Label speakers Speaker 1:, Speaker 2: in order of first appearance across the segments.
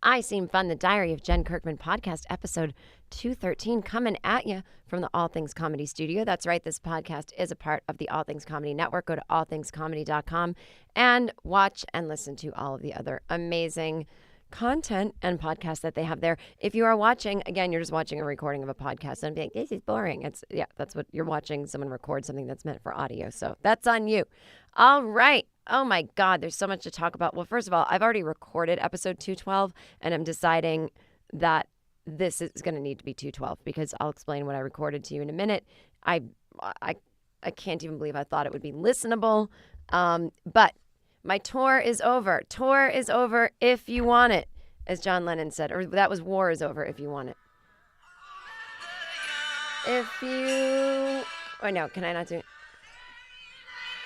Speaker 1: I Seem Fun, the Diary of Jen Kirkman podcast, episode 213, coming at you from the All Things Comedy studio. That's right, this podcast is a part of the All Things Comedy Network. Go to allthingscomedy.com and watch and listen to all of the other amazing content and podcasts that they have there. If you are watching, again, you're just watching a recording of a podcast and be like, this is boring. That's what you're watching, someone record something that's meant for audio. So that's on you. All right. Oh my God, there's so much to talk about. Well, first of all, I've already recorded episode 212 and I'm deciding that this is going to need to be 212 because I'll explain what I recorded to you in a minute. I can't even believe I thought it would be listenable. But my tour is over. Tour is over if you want it, as John Lennon said. Or that was war is over if you want it. If you... Oh, no, can I not do it?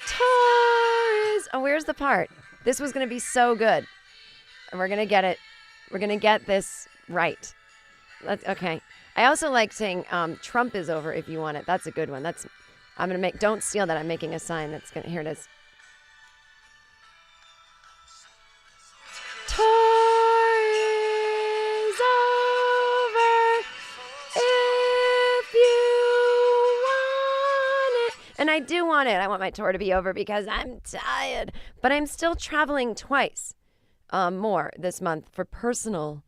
Speaker 1: Tour is... Oh, where's the part? This was going to be so good. And we're going to get it. We're going to get this right. Okay. I also like saying Trump is over if you want it. That's a good one. I'm going to make... Don't steal that. I'm making a sign that's going to... Here it is. Tour is over if you want it. And I do want it. I want my tour to be over because I'm tired. But I'm still traveling twice more this month for personal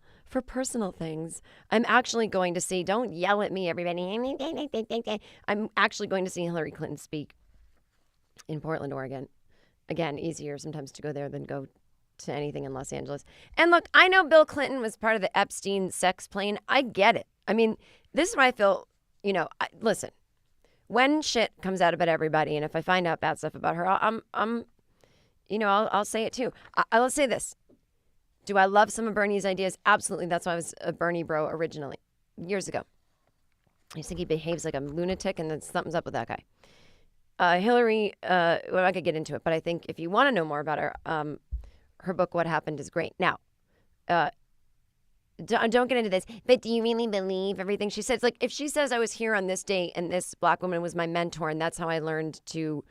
Speaker 1: things. I'm actually going to see, don't yell at me, everybody. I'm actually going to see Hillary Clinton speak in Portland, Oregon. Again, easier sometimes to go there than go to anything in Los Angeles. And look, I know Bill Clinton was part of the Epstein sex plane. I get it. I mean, this is why I feel, listen, when shit comes out about everybody, and if I find out bad stuff about her, I'll say it too. I'll say this. Do I love some of Bernie's ideas? Absolutely. That's why I was a Bernie bro originally, years ago. I just think he behaves like a lunatic, and then something's up with that guy. Hillary, well, I could get into it, but I think if you want to know more about her, her book, What Happened, is great. Now, don't get into this, but do you really believe everything she says? Like, if she says I was here on this date and this black woman was my mentor and that's how I learned to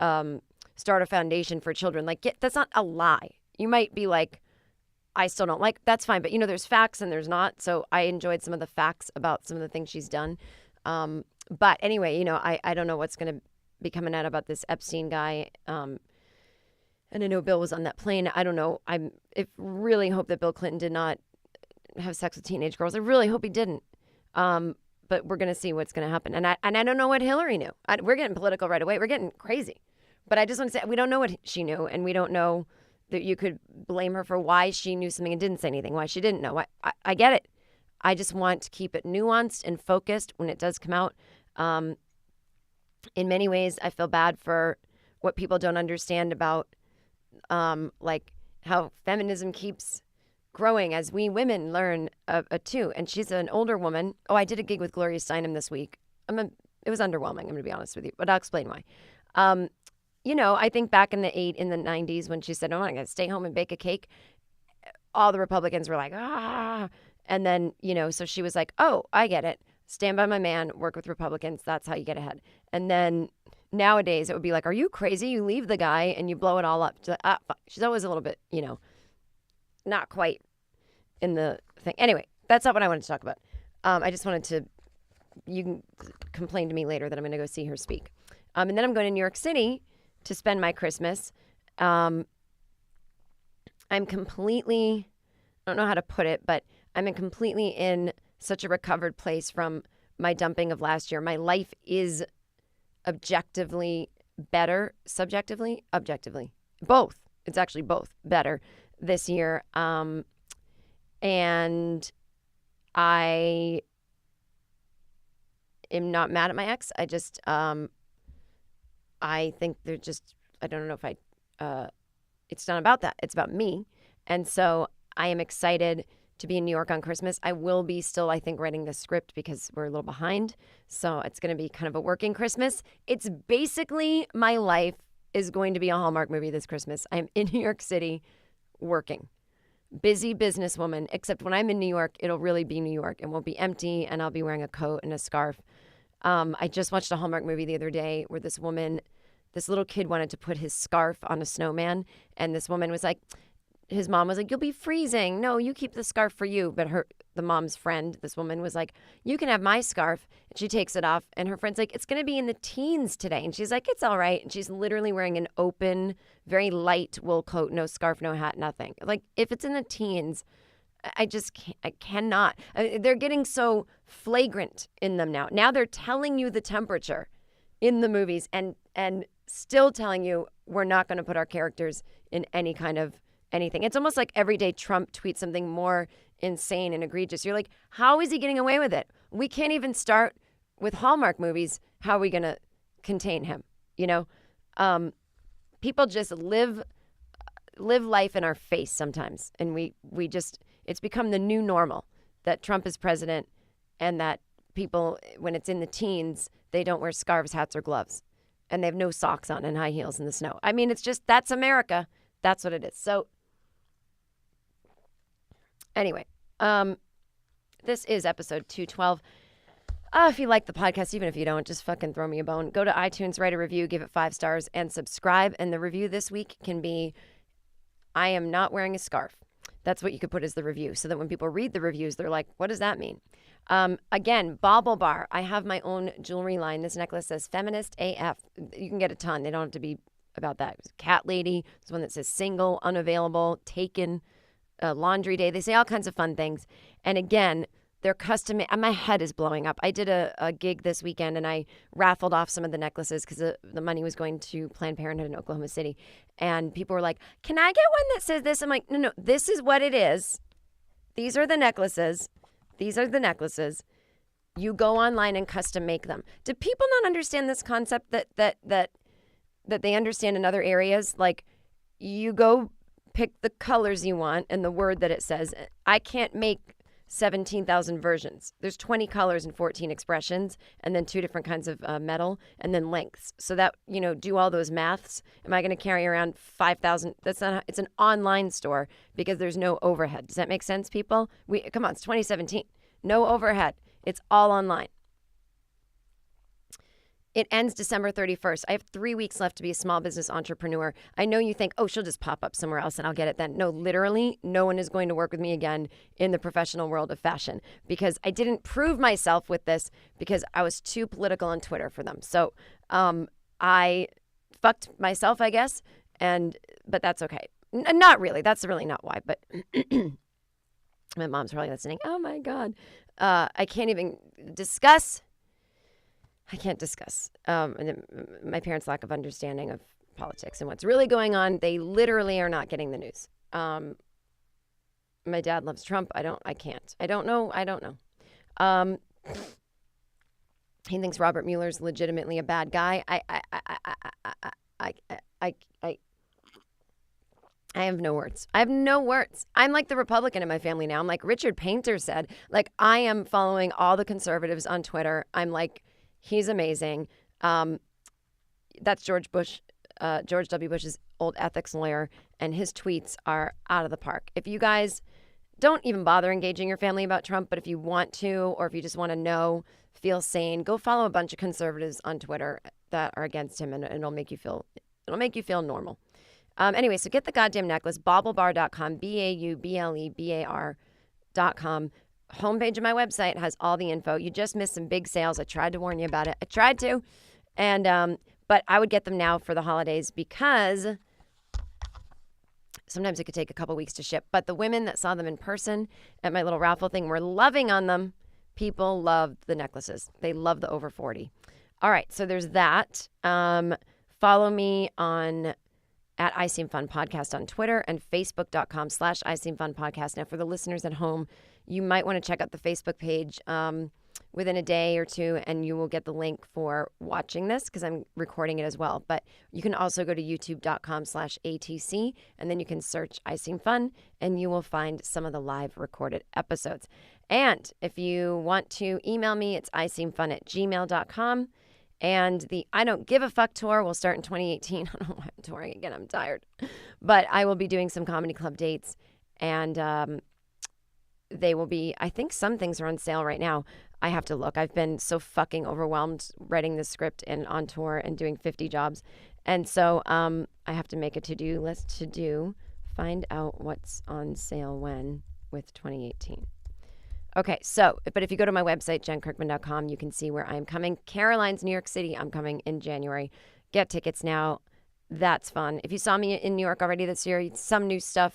Speaker 1: start a foundation for children, that's not a lie. You might be like, I still don't like, that's fine. But, there's facts and there's not. So I enjoyed some of the facts about some of the things she's done. But anyway, I don't know what's going to be coming out about this Epstein guy. And I know Bill was on that plane. I don't know. I really hope that Bill Clinton did not have sex with teenage girls. I really hope he didn't. But we're going to see what's going to happen. And I don't know what Hillary knew. We're getting political right away. We're getting crazy. But I just want to say, we don't know what she knew. And we don't know that you could blame her for why she knew something and didn't say anything, why she didn't know. I get it. I just want to keep it nuanced and focused when it does come out. In many ways, I feel bad for what people don't understand about like how feminism keeps growing as we women learn too. And she's an older woman. Oh, I did a gig with Gloria Steinem this week. It was underwhelming, I'm going to be honest with you, but I'll explain why. I think back in the 90s when she said, oh, I'm going to stay home and bake a cake, all the Republicans were like, ah. And then, so she was like, oh, I get it. Stand by my man, work with Republicans. That's how you get ahead. And then nowadays it would be like, are you crazy? You leave the guy and you blow it all up. She's always a little bit, not quite in the thing. Anyway, that's not what I wanted to talk about. I just wanted to, you can complain to me later that I'm going to go see her speak. And then I'm going to New York City to spend my Christmas. I'm completely, I don't know how to put it, but I'm completely in such a recovered place from my dumping of last year. My life is objectively better, subjectively, objectively, both. It's actually both better this year. And I am not mad at my ex. I just, I think they're just, I don't know if it's not about that. It's about me. And so I am excited to be in New York on Christmas. I will be still, I think, writing the script because we're a little behind. So it's going to be kind of a working Christmas. It's basically my life is going to be a Hallmark movie this Christmas. I'm in New York City working. Busy businesswoman, except when I'm in New York, it'll really be New York. It won't be empty, and I'll be wearing a coat and a scarf. I just watched a Hallmark movie the other day where this little kid wanted to put his scarf on a snowman, and this woman was like, his mom was like, you'll be freezing. No, you keep the scarf for you. But the mom's friend, this woman, was like, you can have my scarf. And she takes it off. And her friend's like, it's going to be in the teens today. And she's like, it's all right. And she's literally wearing an open, very light wool coat, no scarf, no hat, nothing. Like, if it's in the teens, I just can't, I cannot. They're getting so flagrant in them now. Now they're telling you the temperature in the movies and still telling you we're not going to put our characters in any kind of anything. It's almost like every day Trump tweets something more insane and egregious. You're like, how is he getting away with it? We can't even start with Hallmark movies. How are we going to contain him? You know, people just live life in our face sometimes. And we just, it's become the new normal that Trump is president and that people, when it's in the teens, they don't wear scarves, hats, or gloves. And they have no socks on and high heels in the snow. I mean, it's just, that's America. That's what it is. So anyway, this is episode 212. If you like the podcast, even if you don't, just fucking throw me a bone. Go to iTunes, write a review, give it 5 stars, and subscribe. And the review this week can be, I am not wearing a scarf. That's what you could put as the review, so that when people read the reviews, they're like, what does that mean? Again, Bauble Bar. I have my own jewelry line. This necklace says Feminist AF. You can get a ton. They don't have to be about that. Cat Lady. There's one that says single, unavailable, taken, laundry day. They say all kinds of fun things. And again, they're custom. My head is blowing up. I did a gig this weekend and I raffled off some of the necklaces because the money was going to Planned Parenthood in Oklahoma City. And people were like, can I get one that says this? I'm like, no, this is what it is. These are the necklaces. These are the necklaces. You go online and custom make them. Do people not understand this concept that they understand in other areas? Like, you go pick the colors you want and the word that it says. I can't make 17,000 versions. There's 20 colors and 14 expressions, and then 2 different kinds of metal, and then lengths. So that, do all those maths. Am I going to carry around 5,000? That's not. It's an online store because there's no overhead. Does that make sense, people? Come on, it's 2017. No overhead. It's all online. It ends December 31st. I have 3 weeks left to be a small business entrepreneur. I know you think, oh, she'll just pop up somewhere else and I'll get it then. No, literally, no one is going to work with me again in the professional world of fashion because I didn't prove myself with this because I was too political on Twitter for them. So I fucked myself, I guess, but that's okay. Not really. That's really not why, but my mom's probably listening. Oh, my God. I can't even discuss. I can't discuss my parents' lack of understanding of politics and what's really going on. They literally are not getting the news. My dad loves Trump. I can't. I don't know. He thinks Robert Mueller's legitimately a bad guy. I have no words. I have no words. I'm like the Republican in my family now. I'm like Richard Painter said. Like, I am following all the conservatives on Twitter. I'm like, he's amazing. That's George W. Bush's old ethics lawyer, and his tweets are out of the park. If you guys don't even bother engaging your family about Trump, but if you want to, or if you just want to know, feel sane, go follow a bunch of conservatives on Twitter that are against him, and it'll make you feel normal. Anyway, so get the goddamn necklace, baublebar.com, BAUBLEBAR.com. Homepage of my website has all the info. You just missed some big sales. I tried to warn you about it. I tried to. And but I would get them now for the holidays because sometimes it could take a couple weeks to ship. But the women that saw them in person at my little raffle thing were loving on them. People loved the necklaces. They love the over 40. All right, so there's that. Follow me on at I Seem Fun Podcast on Twitter and Facebook.com/I Seem Fun Podcast. Now, for the listeners at home, you might want to check out the Facebook page within a day or two, and you will get the link for watching this because I'm recording it as well. But you can also go to youtube.com/ATC, and then you can search I Seem Fun, and you will find some of the live recorded episodes. And if you want to email me, it's iseemfun@gmail.com. And the I Don't Give a Fuck tour will start in 2018. I don't know why I'm touring again. I'm tired. But I will be doing some comedy club dates. And they will be, I think some things are on sale right now. I have to look. I've been so fucking overwhelmed writing this script and on tour and doing 50 jobs. And so I have to make a to-do list to do find out what's on sale when with 2018. Okay, so, but if you go to my website, jenkirkman.com, you can see where I'm coming. Caroline's New York City, I'm coming in January. Get tickets now. That's fun. If you saw me in New York already this year, some new stuff,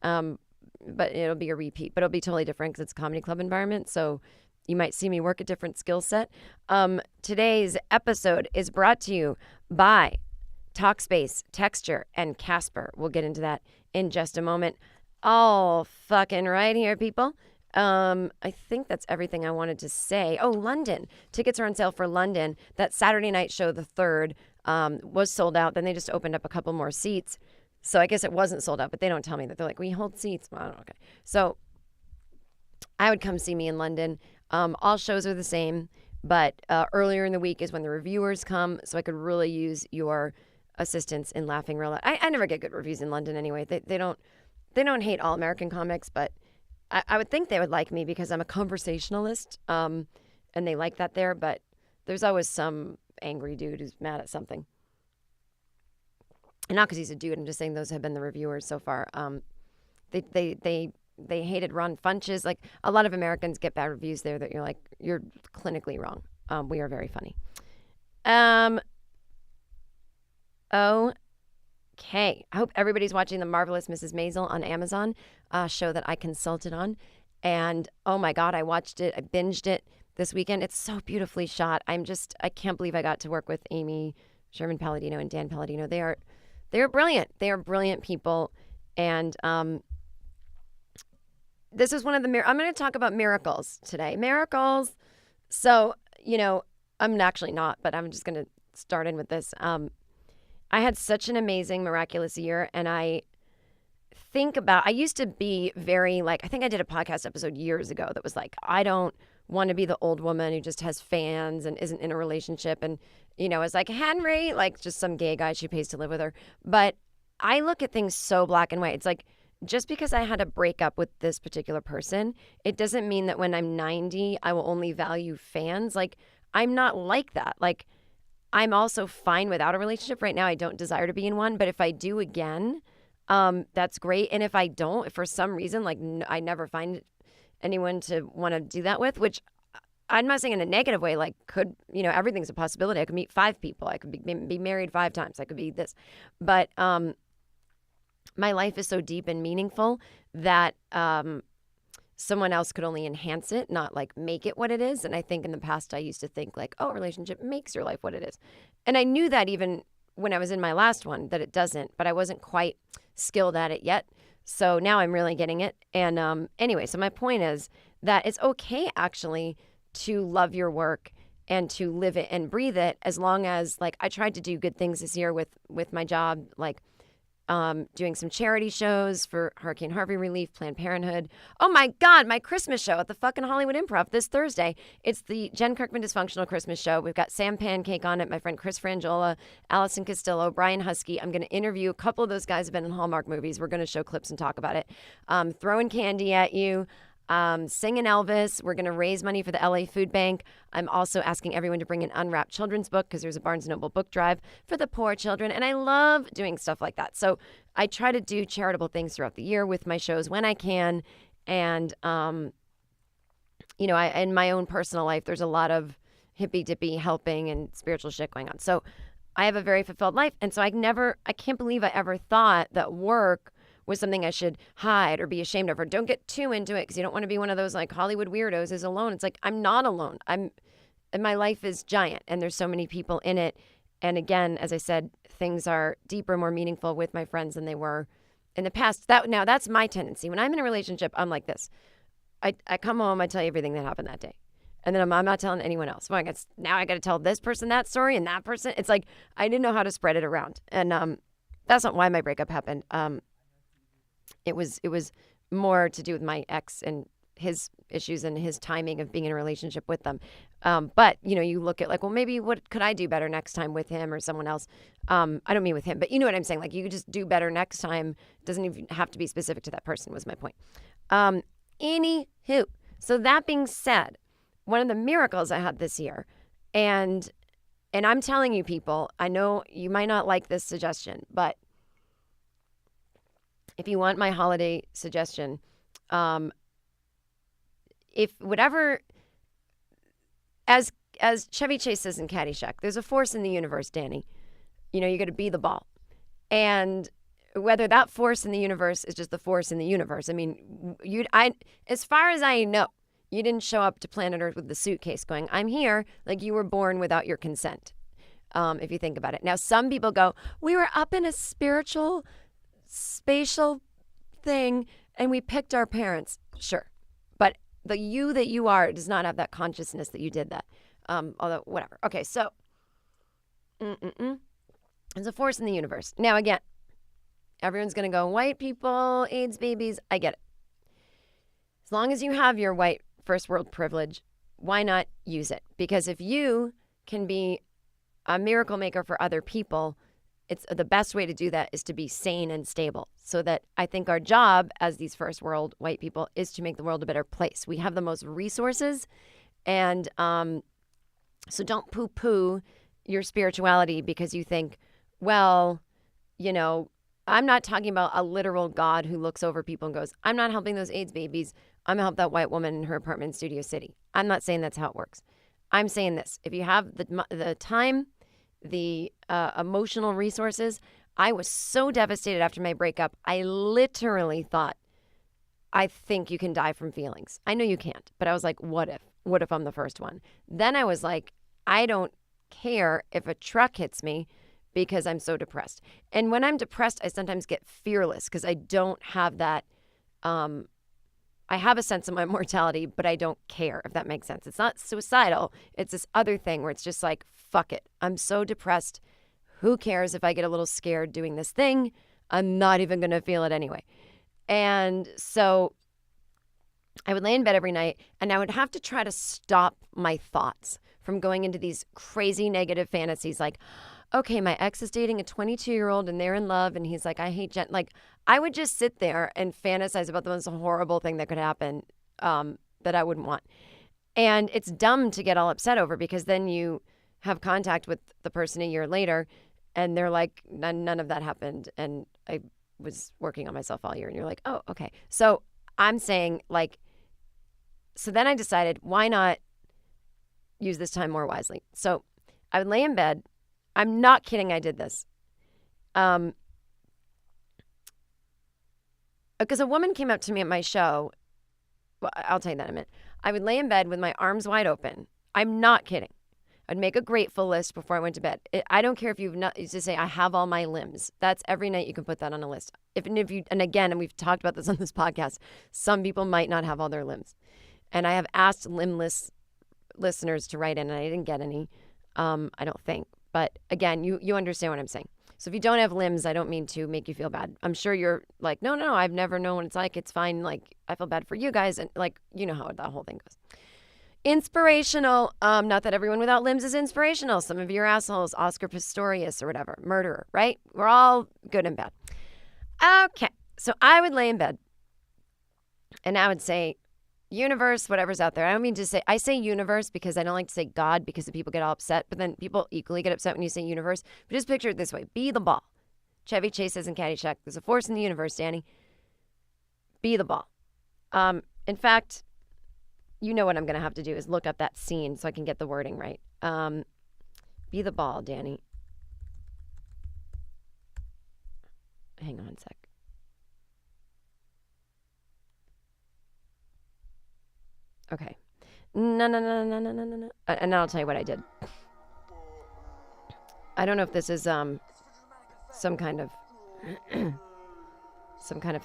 Speaker 1: but it'll be a repeat. But it'll be totally different because it's a comedy club environment, so you might see me work a different skill set. Today's episode is brought to you by Talkspace, Texture, and Casper. We'll get into that in just a moment. All fucking right here, people. I think that's everything I wanted to say. Oh, London. Tickets are on sale for London. That Saturday night show, the 3rd, was sold out. Then they just opened up a couple more seats. So I guess it wasn't sold out, but they don't tell me that. They're like, we hold seats. Well, I don't know. Okay. So I would come see me in London. All shows are the same, but earlier in the week is when the reviewers come. So I could really use your assistance in laughing real loud. I never get good reviews in London anyway. They don't hate all American comics, but I would think they would like me because I'm a conversationalist, and they like that there. But there's always some angry dude who's mad at something. And not because he's a dude. I'm just saying those have been the reviewers so far. They hated Ron Funches. Like, a lot of Americans get bad reviews there that you're like, you're clinically wrong. We are very funny. Okay. I hope everybody's watching The Marvelous Mrs. Maisel on Amazon, a show that I consulted on. And oh my God, I watched it. I binged it this weekend. It's so beautifully shot. I can't believe I got to work with Amy Sherman Palladino and Dan Palladino. They are brilliant. They are brilliant people. And this is one of the I'm going to talk about miracles today. Miracles. So, I'm actually not, but I'm just going to start in with this. I had such an amazing, miraculous year, and I used to be very, I think I did a podcast episode years ago that was like, I don't want to be the old woman who just has fans and isn't in a relationship, and, it's like, Henry, just some gay guy she pays to live with her. But I look at things so black and white. It's like, just because I had a breakup with this particular person, it doesn't mean that when I'm 90, I will only value fans. I'm not like that. I'm also fine without a relationship right now. I don't desire to be in one, but if I do again, that's great. And if I don't, if for some reason, I never find anyone to want to do that with, which I'm not saying in a negative way, everything's a possibility. I could meet 5 people. I could be married 5 times. I could be this, but, my life is so deep and meaningful that, someone else could only enhance it, not make it what it is. And I think in the past I used to think a relationship makes your life what it is. And I knew that even when I was in my last one, that it doesn't, but I wasn't quite skilled at it yet. So now I'm really getting it. And anyway, so my point is that it's okay actually to love your work and to live it and breathe it, as long as I tried to do good things this year with my job, doing some charity shows for Hurricane Harvey relief, Planned Parenthood. Oh my God, my Christmas show at the fucking Hollywood Improv this Thursday. It's the Jen Kirkman Dysfunctional Christmas Show. We've got Sam Pancake on it, my friend Chris Frangiola, Allison Castillo, Brian Husky. I'm going to interview a couple of those guys who've been in Hallmark movies. We're going to show clips and talk about it. Throwing candy at you. Singing Elvis. We're going to raise money for the LA Food Bank. I'm also asking everyone to bring an unwrapped children's book because there's a Barnes & Noble book drive for the poor children. And I love doing stuff like that. So I try to do charitable things throughout the year with my shows when I can. And, in my own personal life, there's a lot of hippy-dippy helping and spiritual shit going on. So I have a very fulfilled life. And so I can't believe I ever thought that work was something I should hide or be ashamed of, or don't get too into it because you don't want to be one of those Hollywood weirdos who's alone. It's I'm not alone. And my life is giant and there's so many people in it. And again, as I said, things are deeper, more meaningful with my friends than they were in the past. That's my tendency. When I'm in a relationship, I'm like this. I come home, I tell you everything that happened that day. And then I'm not telling anyone else. Well, now I got to tell this person that story and that person. It's I didn't know how to spread it around. And that's not why my breakup happened. It was more to do with my ex and his issues and his timing of being in a relationship with them. But, you look at maybe what could I do better next time with him or someone else? I don't mean with him, but you know what I'm saying? You could just do better next time. Doesn't even have to be specific to that person was my point. Anywho, so that being said, one of the miracles I had this year, and I'm telling you people, I know you might not like this suggestion, but if you want my holiday suggestion, if whatever, as Chevy Chase says in Caddyshack, there's a force in the universe, Danny. You got to be the ball. And whether that force in the universe is just the force in the universe. I mean, as far as I know, you didn't show up to planet Earth with the suitcase going, I'm here, like you were born without your consent, if you think about it. Now, some people go, we were up in a spiritual, spatial thing, and we picked our parents. Sure. But the you that you are does not have that consciousness that you did that. Although, whatever. Okay, so, there's a force in the universe. Now, again, everyone's going to go, white people, AIDS babies. I get it. As long as you have your white first world privilege, why not use it? Because if you can be a miracle maker for other people, it's the best way to do that is to be sane and stable. So that I think our job as these first world white people is to make the world a better place. We have the most resources. And so don't poo-poo your spirituality because you think, well, I'm not talking about a literal God who looks over people and goes, I'm not helping those AIDS babies. I'm going to help that white woman in her apartment in Studio City. I'm not saying that's how it works. I'm saying this. If you have the time, the emotional resources, I was so devastated after my breakup. I literally thought, I think you can die from feelings. I know you can't, but I was like, what if? What if I'm the first one? Then I was like, I don't care if a truck hits me because I'm so depressed. And when I'm depressed, I sometimes get fearless because I don't have that. I have a sense of my mortality, but I don't care, if that makes sense. It's not suicidal. It's this other thing where it's just like, fuck it. I'm so depressed. Who cares if I get a little scared doing this thing? I'm not even going to feel it anyway. And so I would lay in bed every night and I would have to try to stop my thoughts from going into these crazy negative fantasies like, okay, my ex is dating a 22-year-old and they're in love and he's like, I hate Jen. Like, I would just sit there and fantasize about the most horrible thing that could happen that I wouldn't want. And it's dumb to get all upset over because then you have contact with the person a year later and they're like, none of that happened. And I was working on myself all year. And you're like, oh, okay. So I'm saying like, so then I decided, why not use this time more wisely? So I would lay in bed. I'm not kidding. I did this. Because a woman came up to me at my show. Well, I'll tell you that in a minute. I would lay in bed with my arms wide open. I'm not kidding. I'd make a grateful list before I went to bed. I don't care if you've not, you just say, I have all my limbs. That's every night you can put that on a list. And again, and we've talked about this on this podcast, some people might not have all their limbs. And I have asked limbless listeners to write in, and I didn't get any, I don't think. But again, you understand what I'm saying. So if you don't have limbs, I don't mean to make you feel bad. I'm sure you're like, no, I've never known what it's like. It's fine. Like, I feel bad for you guys. And like, you know how that whole thing goes. Inspirational. Not that everyone without limbs is inspirational. Some of you are assholes, Oscar Pistorius or whatever, murderer, right? We're all good and bad. Okay. So I would lay in bed and I would say, universe, whatever's out there. I don't mean to say, I say universe because I don't like to say God because the people get all upset, but then people equally get upset when you say universe. But just picture it this way. Be the ball. Chevy Chase says in Caddyshack, there's a force in the universe, Danny. Be the ball. In fact, you know what I'm going to have to do is look up that scene so I can get the wording right. Be the ball, Danny. Hang on a sec. Okay. No. And I'll tell you what I did. I don't know if this is some kind of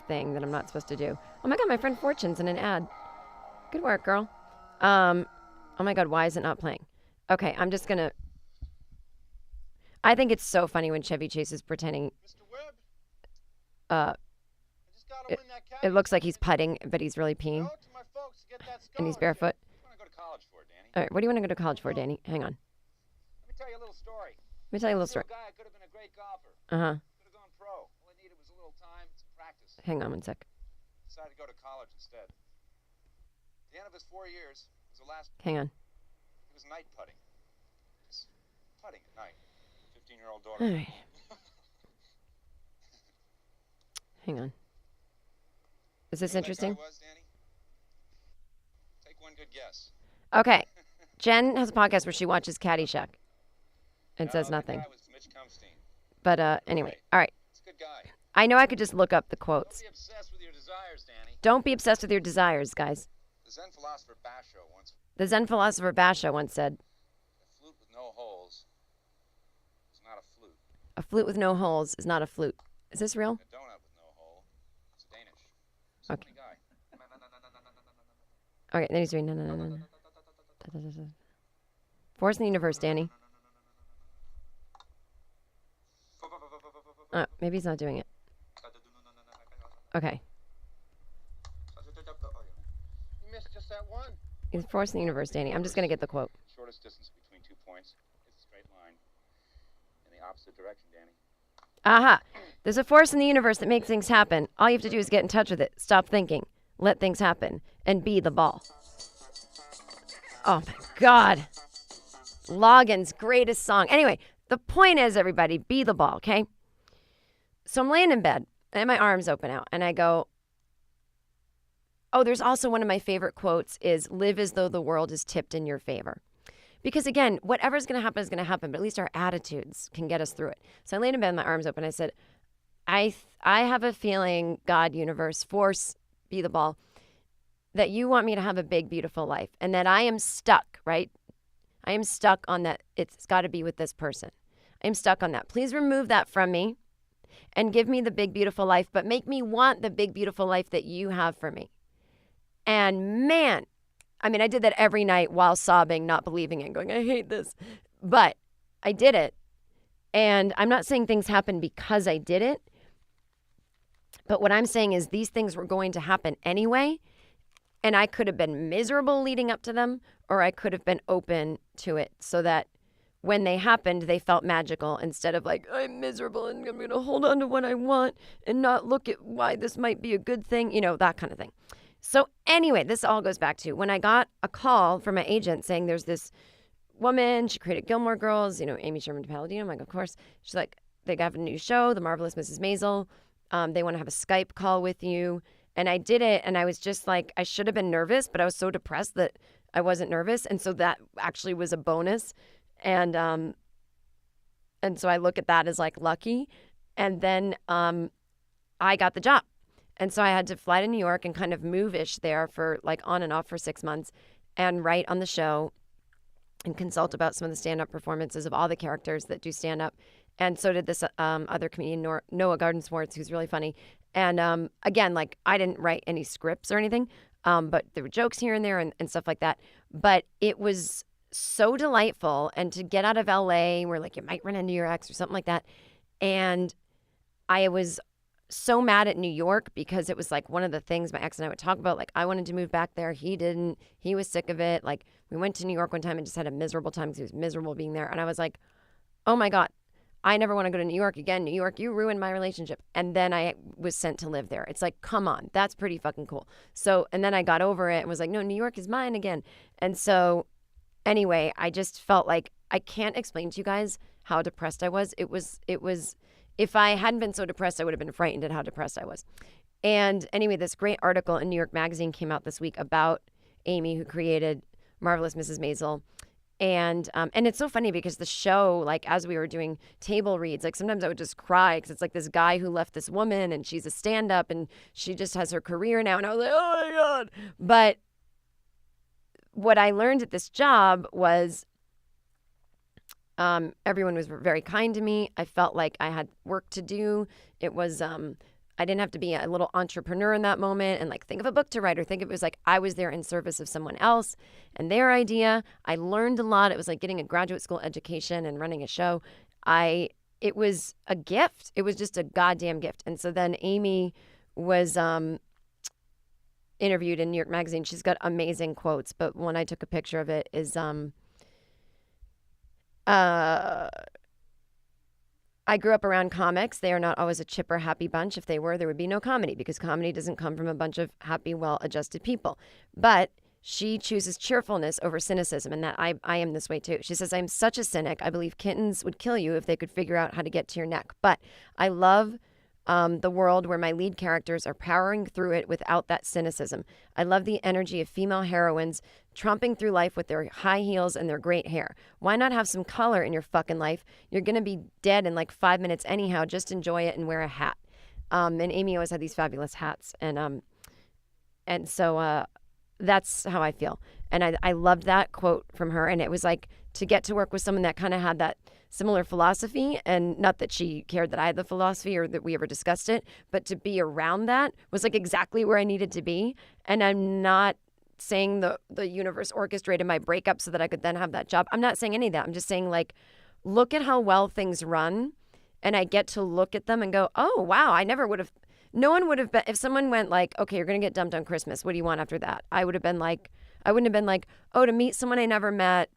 Speaker 1: thing that I'm not supposed to do. Oh my God, my friend Fortune's in an ad. Good work, girl. Oh my God, why is it not playing? Okay, I'm just gonna. I think it's so funny when Chevy Chase is pretending. It looks like he's putting, but he's really peeing. And he's barefoot. All right, what do you want to go to college for, Danny? Hang on.
Speaker 2: Let me tell you a little story.
Speaker 1: Let me tell you a little story.
Speaker 2: Guy could have been a great golfer.
Speaker 1: Uh-huh.
Speaker 2: Could have gone pro. All he needed was a little time, some practice.
Speaker 1: Hang on one sec.
Speaker 2: Decided to go to college instead. At the end of his 4 years, was the last.
Speaker 1: Hang on.
Speaker 2: He was night putting. Just putting at night. 15-year-old daughter.
Speaker 1: All right. Hang on. Is this
Speaker 2: You know who that
Speaker 1: interesting?
Speaker 2: guy was, Danny? Take one good guess.
Speaker 1: Okay. Jen has a podcast where she watches Caddyshack and says
Speaker 2: No,
Speaker 1: nothing.
Speaker 2: That guy was Mitch Kumstein.
Speaker 1: But anyway,
Speaker 2: Right.
Speaker 1: all right.
Speaker 2: He's a good guy.
Speaker 1: I know I could just look up the
Speaker 2: Don't
Speaker 1: quotes.
Speaker 2: be obsessed with your desires, Danny.
Speaker 1: Don't be obsessed with your desires, guys.
Speaker 2: The Zen philosopher Basho once.
Speaker 1: The Zen philosopher Basho once said,
Speaker 2: A flute with no holes is not a flute.
Speaker 1: "A flute with no holes is not a flute." Is this real?
Speaker 2: A donut with no hole is Danish. He's a
Speaker 1: Okay.
Speaker 2: funny guy.
Speaker 1: Okay, then he's doing no. Force in the universe, Danny. Maybe he's not doing it. Okay.
Speaker 2: You missed just that one.
Speaker 1: He's force in the universe, Danny. I'm just going to get the quote.
Speaker 2: Shortest distance between 2 points is a straight line in the opposite direction, Danny.
Speaker 1: Aha. There's a force in the universe that makes things happen. All you have to do is get in touch with it. Stop thinking. Let things happen. And be the ball. Oh, my God. Logan's greatest song. Anyway, the point is, everybody, be the ball, okay? So I'm laying in bed, and my arms open out, and I go, oh, there's also one of my favorite quotes is, live as though the world is tipped in your favor. Because again, whatever's going to happen is going to happen, but at least our attitudes can get us through it. So I laid in bed, my arms open. I said, I have a feeling, God, universe, force, be the ball, that you want me to have a big, beautiful life and that I am stuck, right? I am stuck on that. It's got to be with this person. I'm stuck on that. Please remove that from me and give me the big, beautiful life, but make me want the big, beautiful life that you have for me. And man, I mean, I did that every night while sobbing, not believing it, going, I hate this. But I did it. And I'm not saying things happened because I did it. But what I'm saying is these things were going to happen anyway. And I could have been miserable leading up to them, or I could have been open to it so that when they happened, they felt magical instead of like, I'm miserable and I'm going to hold on to what I want and not look at why this might be a good thing, you know, that kind of thing. So anyway, this all goes back to when I got a call from my agent saying there's this woman, she created Gilmore Girls, you know, Amy Sherman Palladino. I'm like, of course. She's like, they have a new show, The Marvelous Mrs. Maisel. They want to have a Skype call with you. And I did it, and I was just like, I should have been nervous, but I was so depressed that I wasn't nervous. And so that actually was a bonus. And so I look at that as like lucky. And then I got the job. And so I had to fly to New York and kind of move-ish there for like on and off for 6 months and write on the show and consult about some of the stand-up performances of all the characters that do stand-up. And so did this other comedian, Noah Gardenswartz, who's really funny. And again, like I didn't write any scripts or anything, but there were jokes here and there and stuff like that. But it was so delightful. And to get out of LA where like you might run into your ex or something like that. And I was so mad at New York because it was like one of the things my ex and I would talk about. Like I wanted to move back there. He didn't. He was sick of it. Like we went to New York one time and just had a miserable time because he was miserable being there. And I was like, oh my God, I never want to go to New York again. New York, you ruined my relationship. And then I was sent to live there. It's like, come on, that's pretty fucking cool. So, and then I got over it and was like, no, New York is mine again. And so anyway, I just felt like I can't explain to you guys how depressed I was. It was, if I hadn't been so depressed, I would have been frightened at how depressed I was. And anyway, this great article in New York Magazine came out this week about Amy, who created Marvelous Mrs. Maisel. And it's so funny because the show, like as we were doing table reads, like sometimes I would just cry because it's like this guy who left this woman and she's a stand-up and she just has her career now. And I was like, oh my God. But what I learned at this job was everyone was very kind to me. I felt like I had work to do. It was, I didn't have to be a little entrepreneur in that moment and like think of a book to write or think of it was like I was there in service of someone else and their idea. I learned a lot. It was like getting a graduate school education and running a show. It was a gift. It was just a goddamn gift. And so then Amy was interviewed in New York Magazine. She's got amazing quotes, but one I took a picture of it is I grew up around comics. They are not always a chipper, happy bunch. If they were, there would be no comedy because comedy doesn't come from a bunch of happy, well-adjusted people. But she chooses cheerfulness over cynicism, and that I am this way too. She says, I'm such a cynic. I believe kittens would kill you if they could figure out how to get to your neck. But I love the world where my lead characters are powering through it without that cynicism. I love the energy of female heroines tromping through life with their high heels and their great hair. Why not have some color in your fucking life? You're going to be dead in like 5 minutes anyhow. Just enjoy it and wear a hat. And Amy always had these fabulous hats. And so that's how I feel. And I loved that quote from her. And it was like to get to work with someone that kind of had that similar philosophy, and not that she cared that I had the philosophy or that we ever discussed it, but to be around that was like exactly where I needed to be. And I'm not saying the universe orchestrated my breakup so that I could then have that job. I'm not saying any of that. I'm just saying, like, look at how well things run, and I get to look at them and go, oh, wow, I never would have, no one would have been, if someone went like, okay, you're going to get dumped on Christmas, what do you want after that? I would have been like, I wouldn't have been like, oh, to meet someone I never met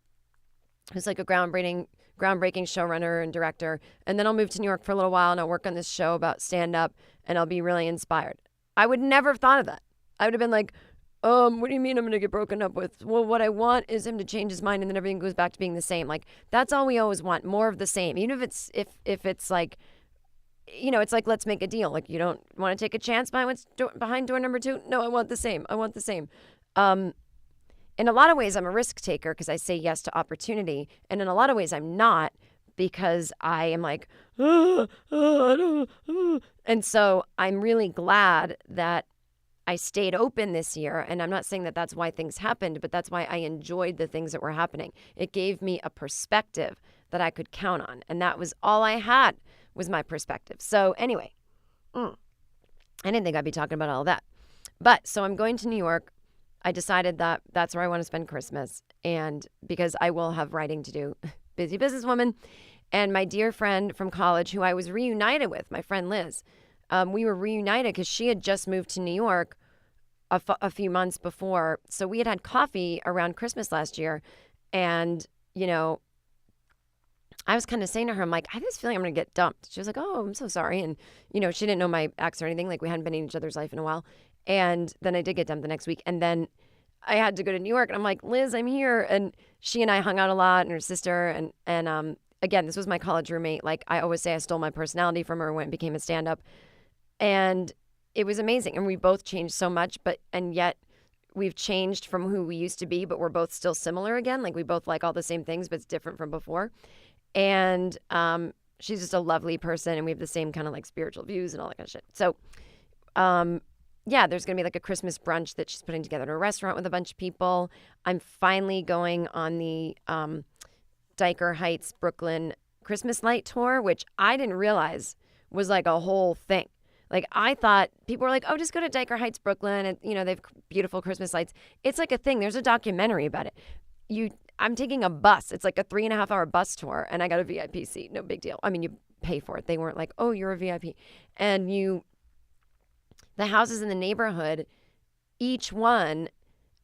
Speaker 1: who's like a groundbreaking showrunner and director, and then I'll move to New York for a little while and I'll work on this show about stand-up and I'll be really inspired. I would never have thought of that. I would have been like, what do you mean I'm going to get broken up with? Well, what I want is him to change his mind and then everything goes back to being the same. Like, that's all we always want, more of the same. Even if it's like, you know, it's like, let's make a deal. Like, you don't want to take a chance behind door number 2? No, I want the same. I want the same. In a lot of ways, I'm a risk taker because I say yes to opportunity. And in a lot of ways, I'm not, because I am like, and so I'm really glad that I stayed open this year. And I'm not saying that that's why things happened, but that's why I enjoyed the things that were happening. It gave me a perspective that I could count on. And that was all I had, was my perspective. So anyway, I didn't think I'd be talking about all that. But so I'm going to New York. I decided that that's where I want to spend Christmas, and because I will have writing to do. Busy businesswoman. And my dear friend from college, who I was reunited with, my friend Liz, we were reunited because she had just moved to New York a few months before. So we had coffee around Christmas last year. And, you know, I was kind of saying to her, I'm like, I have this feeling I'm going to get dumped. She was like, oh, I'm so sorry. And, you know, she didn't know my ex or anything. Like, we hadn't been in each other's life in a while. And then I did get dumped the next week. And then I had to go to New York. And I'm like, Liz, I'm here. And she and I hung out a lot, and her sister. And again, this was my college roommate. Like, I always say I stole my personality from her when it became a stand-up. And it was amazing. And we both changed so much. And yet we've changed from who we used to be. But we're both still similar again. Like, we both like all the same things, but it's different from before. And she's just a lovely person. And we have the same kind of like spiritual views and all that kind of shit. So, yeah, there's going to be like a Christmas brunch that she's putting together at a restaurant with a bunch of people. I'm finally going on the Dyker Heights, Brooklyn Christmas light tour, which I didn't realize was like a whole thing. Like, I thought people were like, oh, just go to Dyker Heights, Brooklyn. And, you know, they have beautiful Christmas lights. It's like a thing. There's a documentary about it. I'm taking a bus. It's like a 3.5-hour bus tour. And I got a VIP seat. No big deal. I mean, you pay for it. They weren't like, oh, you're a VIP. And the houses in the neighborhood, each one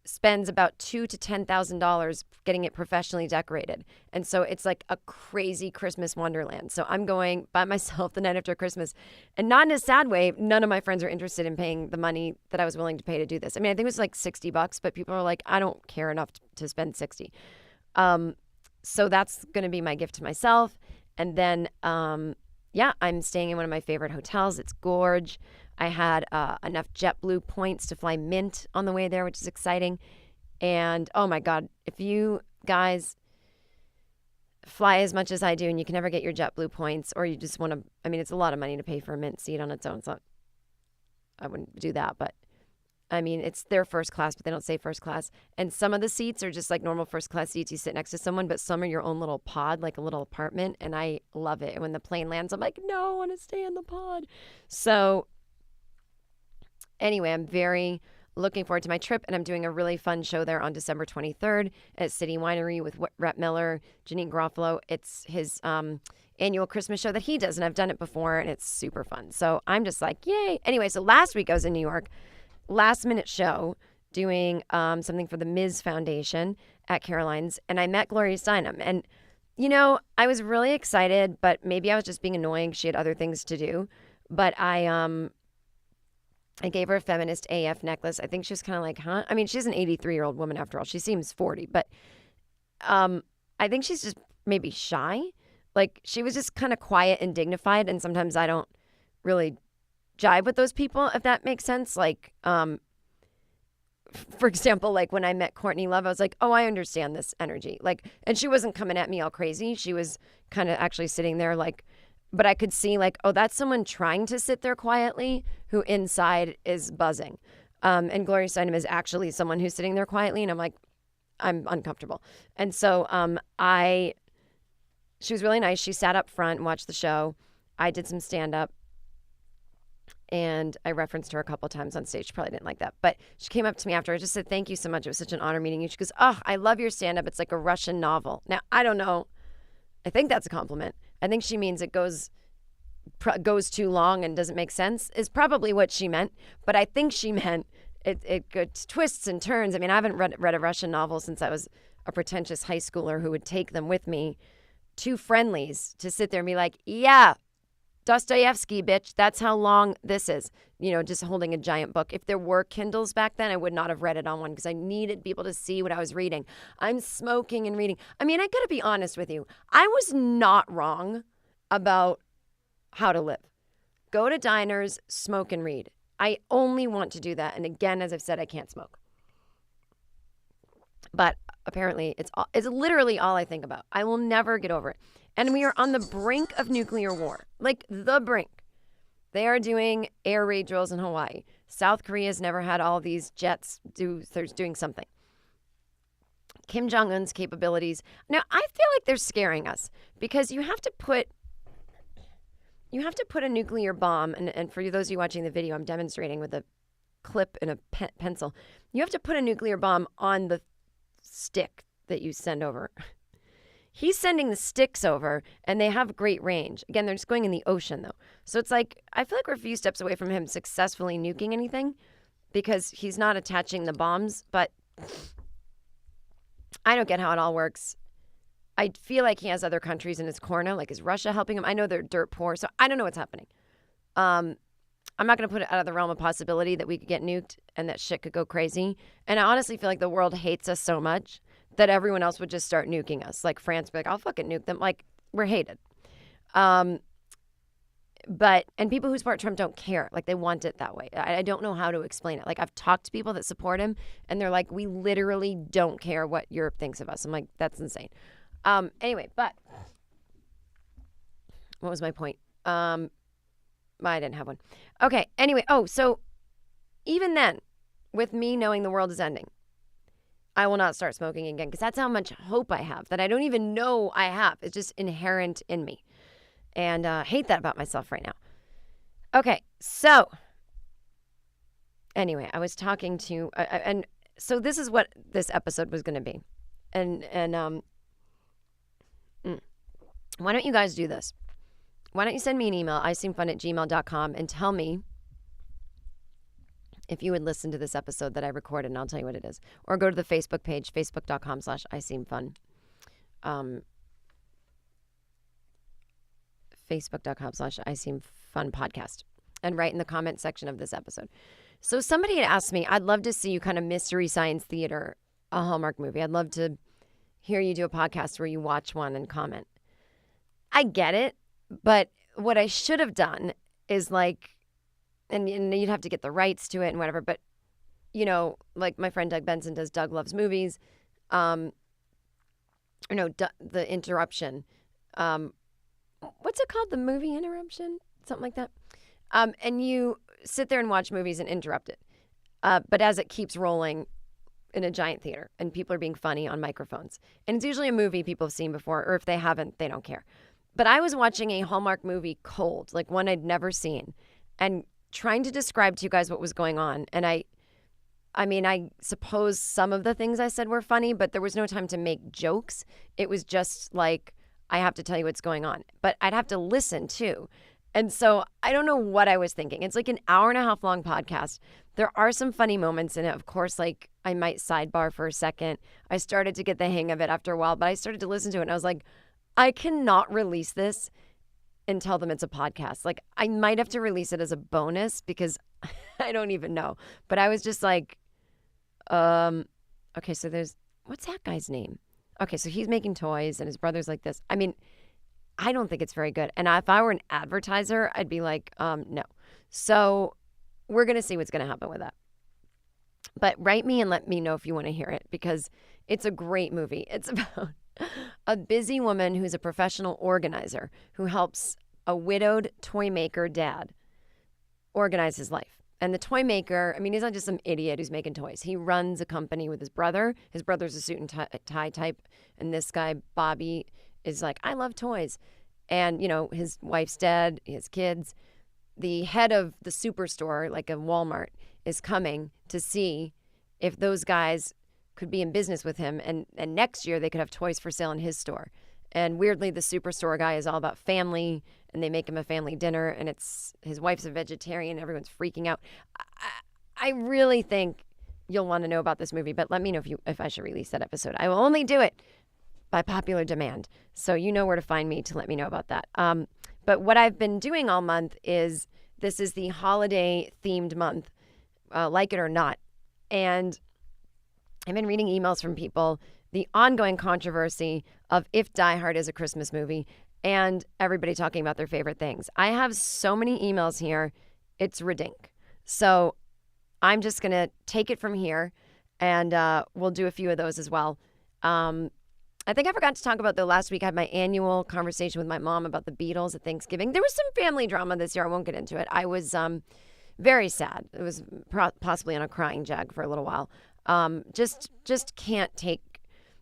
Speaker 1: spends about $2,000 to $10,000 getting it professionally decorated. And so it's like a crazy Christmas wonderland. So I'm going by myself the night after Christmas, and not in a sad way. None of my friends are interested in paying the money that I was willing to pay to do this. I mean, I think it was like $60, but people are like, I don't care enough to spend 60. So that's going to be my gift to myself. And then, yeah, I'm staying in one of my favorite hotels. It's gorge. I had enough JetBlue points to fly Mint on the way there, which is exciting. And oh my God, if you guys fly as much as I do and you can never get your JetBlue points, or you just want to, I mean, it's a lot of money to pay for a Mint seat on its own. So I wouldn't do that. But I mean, it's their first class, but they don't say first class. And some of the seats are just like normal first class seats. You sit next to someone, but some are your own little pod, like a little apartment. And I love it. And when the plane lands, I'm like, no, I want to stay in the pod. So anyway, I'm very looking forward to my trip, and I'm doing a really fun show there on December 23rd at City Winery with Rhett Miller, Janine Garofalo. It's his annual Christmas show that he does, and I've done it before, and it's super fun. So I'm just like, yay. Anyway, so last week I was in New York, last-minute show, doing something for the Ms. Foundation at Caroline's, and I met Gloria Steinem. And, you know, I was really excited, but maybe I was just being annoying. She had other things to do. But I gave her a feminist AF necklace. I think she was kind of like, huh? I mean, she's an 83-year-old woman after all. She seems 40, but I think she's just maybe shy. Like, she was just kind of quiet and dignified, and sometimes I don't really jive with those people, if that makes sense. Like, for example, like when I met Courtney Love, I was like, oh, I understand this energy. Like, and she wasn't coming at me all crazy. She was kind of actually sitting there like, but I could see like, oh, that's someone trying to sit there quietly who inside is buzzing. And Gloria Steinem is actually someone who's sitting there quietly. And I'm like, I'm uncomfortable. And so she was really nice. She sat up front and watched the show. I did some stand-up. And I referenced her a couple times on stage. She probably didn't like that. But she came up to me after. I just said, thank you so much. It was such an honor meeting you. She goes, oh, I love your stand-up. It's like a Russian novel. Now, I don't know. I think that's a compliment. I think she means it goes too long and doesn't make sense is probably what she meant. But I think she meant it goes twists and turns. I mean, I haven't read a Russian novel since I was a pretentious high schooler who would take them with me to friendlies to sit there and be like, yeah, Dostoevsky, bitch, that's how long this is. You know, just holding a giant book. If there were Kindles back then, I would not have read it on one because I needed people to see what I was reading. I'm smoking and reading. I mean, I got to be honest with you. I was not wrong about how to live. Go to diners, smoke and read. I only want to do that. And again, as I've said, I can't smoke. But apparently, it's literally all I think about. I will never get over it. And we are on the brink of nuclear war, like the brink. They are doing air raid drills in Hawaii. South Korea's never had all these jets they're doing something. Kim Jong-un's capabilities. Now, I feel like they're scaring us because you have to put a nuclear bomb, and for those of you watching the video, I'm demonstrating with a clip and a pencil. You have to put a nuclear bomb on the stick that you send over. He's sending the sticks over, and they have great range. Again, they're just going in the ocean, though. So it's like, I feel like we're a few steps away from him successfully nuking anything because he's not attaching the bombs. But I don't get how it all works. I feel like he has other countries in his corner. Like, is Russia helping him? I know they're dirt poor, so I don't know what's happening. I'm not going to put it out of the realm of possibility that we could get nuked and that shit could go crazy. And I honestly feel like the world hates us so much that everyone else would just start nuking us. Like France would be like, I'll fucking nuke them. Like, we're hated. And people who support Trump don't care. Like, they want it that way. I don't know how to explain it. Like, I've talked to people that support him, and they're like, we literally don't care what Europe thinks of us. I'm like, that's insane. Anyway, but what was my point? I didn't have one. Okay, anyway. Oh, so even then, with me knowing the world is ending, I will not start smoking again because that's how much hope I have that I don't even know I have. It's just inherent in me. And I hate that about myself right now. Okay, so anyway, I was talking to, and so this is what this episode was going to be. And why don't you guys do this? Why don't you send me an email, iseemfun@gmail.com, and tell me if you would listen to this episode that I recorded, and I'll tell you what it is. Or go to the Facebook page, facebook.com/iseemfun. Facebook.com/iseemfun podcast. And write in the comment section of this episode. So somebody had asked me, I'd love to see you kind of mystery science theater, a Hallmark movie. I'd love to hear you do a podcast where you watch one and comment. I get it, but what I should have done is like, and you'd have to get the rights to it and whatever, but, you know, like my friend Doug Benson does Doug Loves Movies, The Interruption. What's it called? The Movie Interruption? Something like that. And you sit there and watch movies and interrupt it. But as it keeps rolling in a giant theater and people are being funny on microphones. And it's usually a movie people have seen before, or if they haven't, they don't care. But I was watching a Hallmark movie cold, like one I'd never seen, and trying to describe to you guys what was going on. And I suppose some of the things I said were funny, but there was no time to make jokes. It was just like, I have to tell you what's going on. But I'd have to listen too. And so I don't know what I was thinking. It's like an hour and a half long podcast. There are some funny moments in it. Of course, like I might sidebar for a second. I started to get the hang of it after a while, but I started to listen to it and I was like, I cannot release this and tell them it's a podcast. Like I might have to release it as a bonus because I don't even know. But I was just like, okay, so what's that guy's name? Okay, so he's making toys and his brother's like this. I mean, I don't think it's very good. And if I were an advertiser, I'd be like, no. So we're going to see what's going to happen with that. But write me and let me know if you want to hear it, because it's a great movie. It's about a busy woman who's a professional organizer who helps a widowed toy maker dad organize his life. And the toy maker, I mean, he's not just some idiot who's making toys. He runs a company with his brother. His brother's a suit and tie type. And this guy, Bobby, is like, I love toys. And, you know, his wife's dead, he has kids. The head of the superstore, like a Walmart, is coming to see if those guys could be in business with him. And next year they could have toys for sale in his store. And weirdly, the superstore guy is all about family, and they make him a family dinner, and it's his wife's a vegetarian. Everyone's freaking out. I really think you'll want to know about this movie, but let me know if I should release that episode. I will only do it by popular demand. So you know where to find me to let me know about that. But what I've been doing all month is, this is the holiday themed month, like it or not. And I've been reading emails from people, the ongoing controversy of if Die Hard is a Christmas movie, and everybody talking about their favorite things. I have so many emails here, it's ridink. So I'm just going to take it from here, and we'll do a few of those as well. I think I forgot to talk about, though, last week I had my annual conversation with my mom about the Beatles at Thanksgiving. There was some family drama this year. I won't get into it. I was very sad. It was possibly on a crying jag for a little while. Just can't take.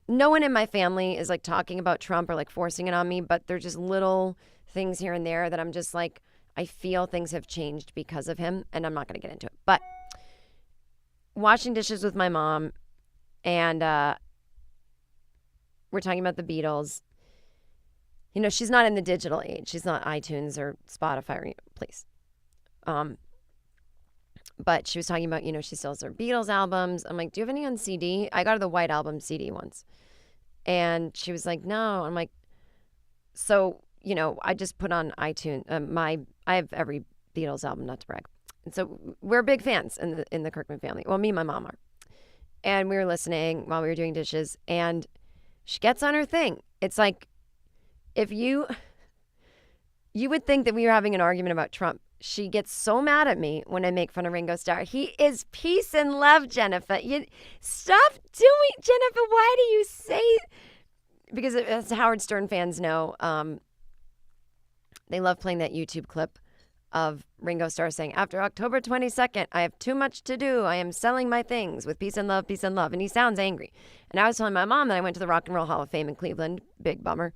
Speaker 1: No one in my family is like talking about Trump or like forcing it on me, but there's just little things here and there that I'm just like, I feel things have changed because of him, and I'm not going to get into it. But washing dishes with my mom, and we're talking about the Beatles. You know, she's not in the digital age. She's not iTunes or Spotify, please. But she was talking about, you know, she sells her Beatles albums. I'm like, do you have any on CD? I got her the White Album CD once. And she was like, no. I'm like, so, you know, I just put on iTunes. I have every Beatles album, not to brag. And so we're big fans in the Kirkman family. Well, me and my mom are. And we were listening while we were doing dishes. And she gets on her thing. It's like, if you would think that we were having an argument about Trump. She gets so mad at me when I make fun of Ringo Starr. He is peace and love, Jennifer. Stop doing, Jennifer. Why do you say? Because as Howard Stern fans know, they love playing that YouTube clip of Ringo Starr saying, after October 22nd, I have too much to do. I am selling my things with peace and love, peace and love. And he sounds angry. And I was telling my mom that I went to the Rock and Roll Hall of Fame in Cleveland. Big bummer.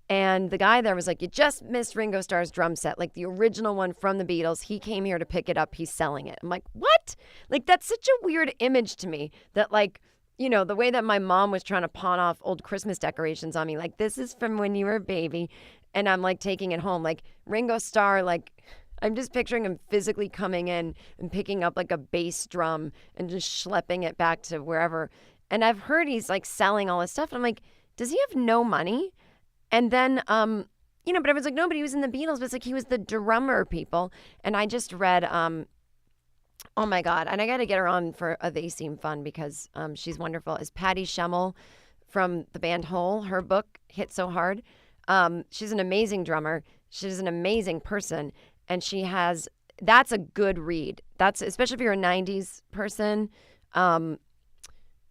Speaker 1: And the guy there was like, you just missed Ringo Starr's drum set, like the original one from the Beatles. He came here to pick it up. He's selling it. I'm like, what? Like, that's such a weird image to me that, like, you know, the way that my mom was trying to pawn off old Christmas decorations on me, like, this is from when you were a baby. And I'm like taking it home. Like, Ringo Starr, like, I'm just picturing him physically coming in and picking up like a bass drum and just schlepping it back to wherever. And I've heard he's like selling all his stuff. And I'm like, does he have no money? And then, you know, but I was like, no, but he was in the Beatles. But it's like he was the drummer, people. And I just read, oh my God, and I got to get her on for a They Seem Fun because she's wonderful, is Patty Schemmel from the band Hole. Her book hit so hard. She's an amazing drummer. She's an amazing person. And she has, that's a good read. That's, especially if you're a 90s person,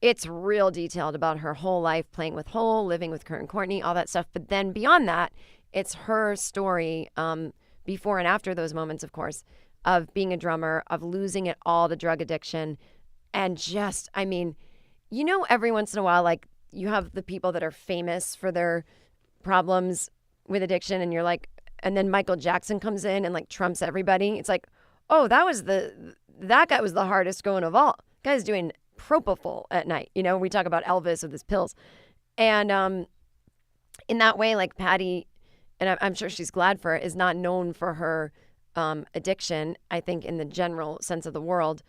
Speaker 1: it's real detailed about her whole life, playing with Hole, living with Kurt and Courtney, all that stuff. But then beyond that, it's her story, before and after those moments, of course, of being a drummer, of losing it all to drug addiction. And just, I mean, you know, every once in a while, like, you have the people that are famous for their problems with addiction, and you're like, and then Michael Jackson comes in and like trumps everybody. It's like, oh, that guy was the hardest going of all. Guy's doing propofol at night. You know, we talk about Elvis with his pills. And in that way, like, Patty, and I'm sure she's glad for it, is not known for her addiction, I think, in the general sense of the world.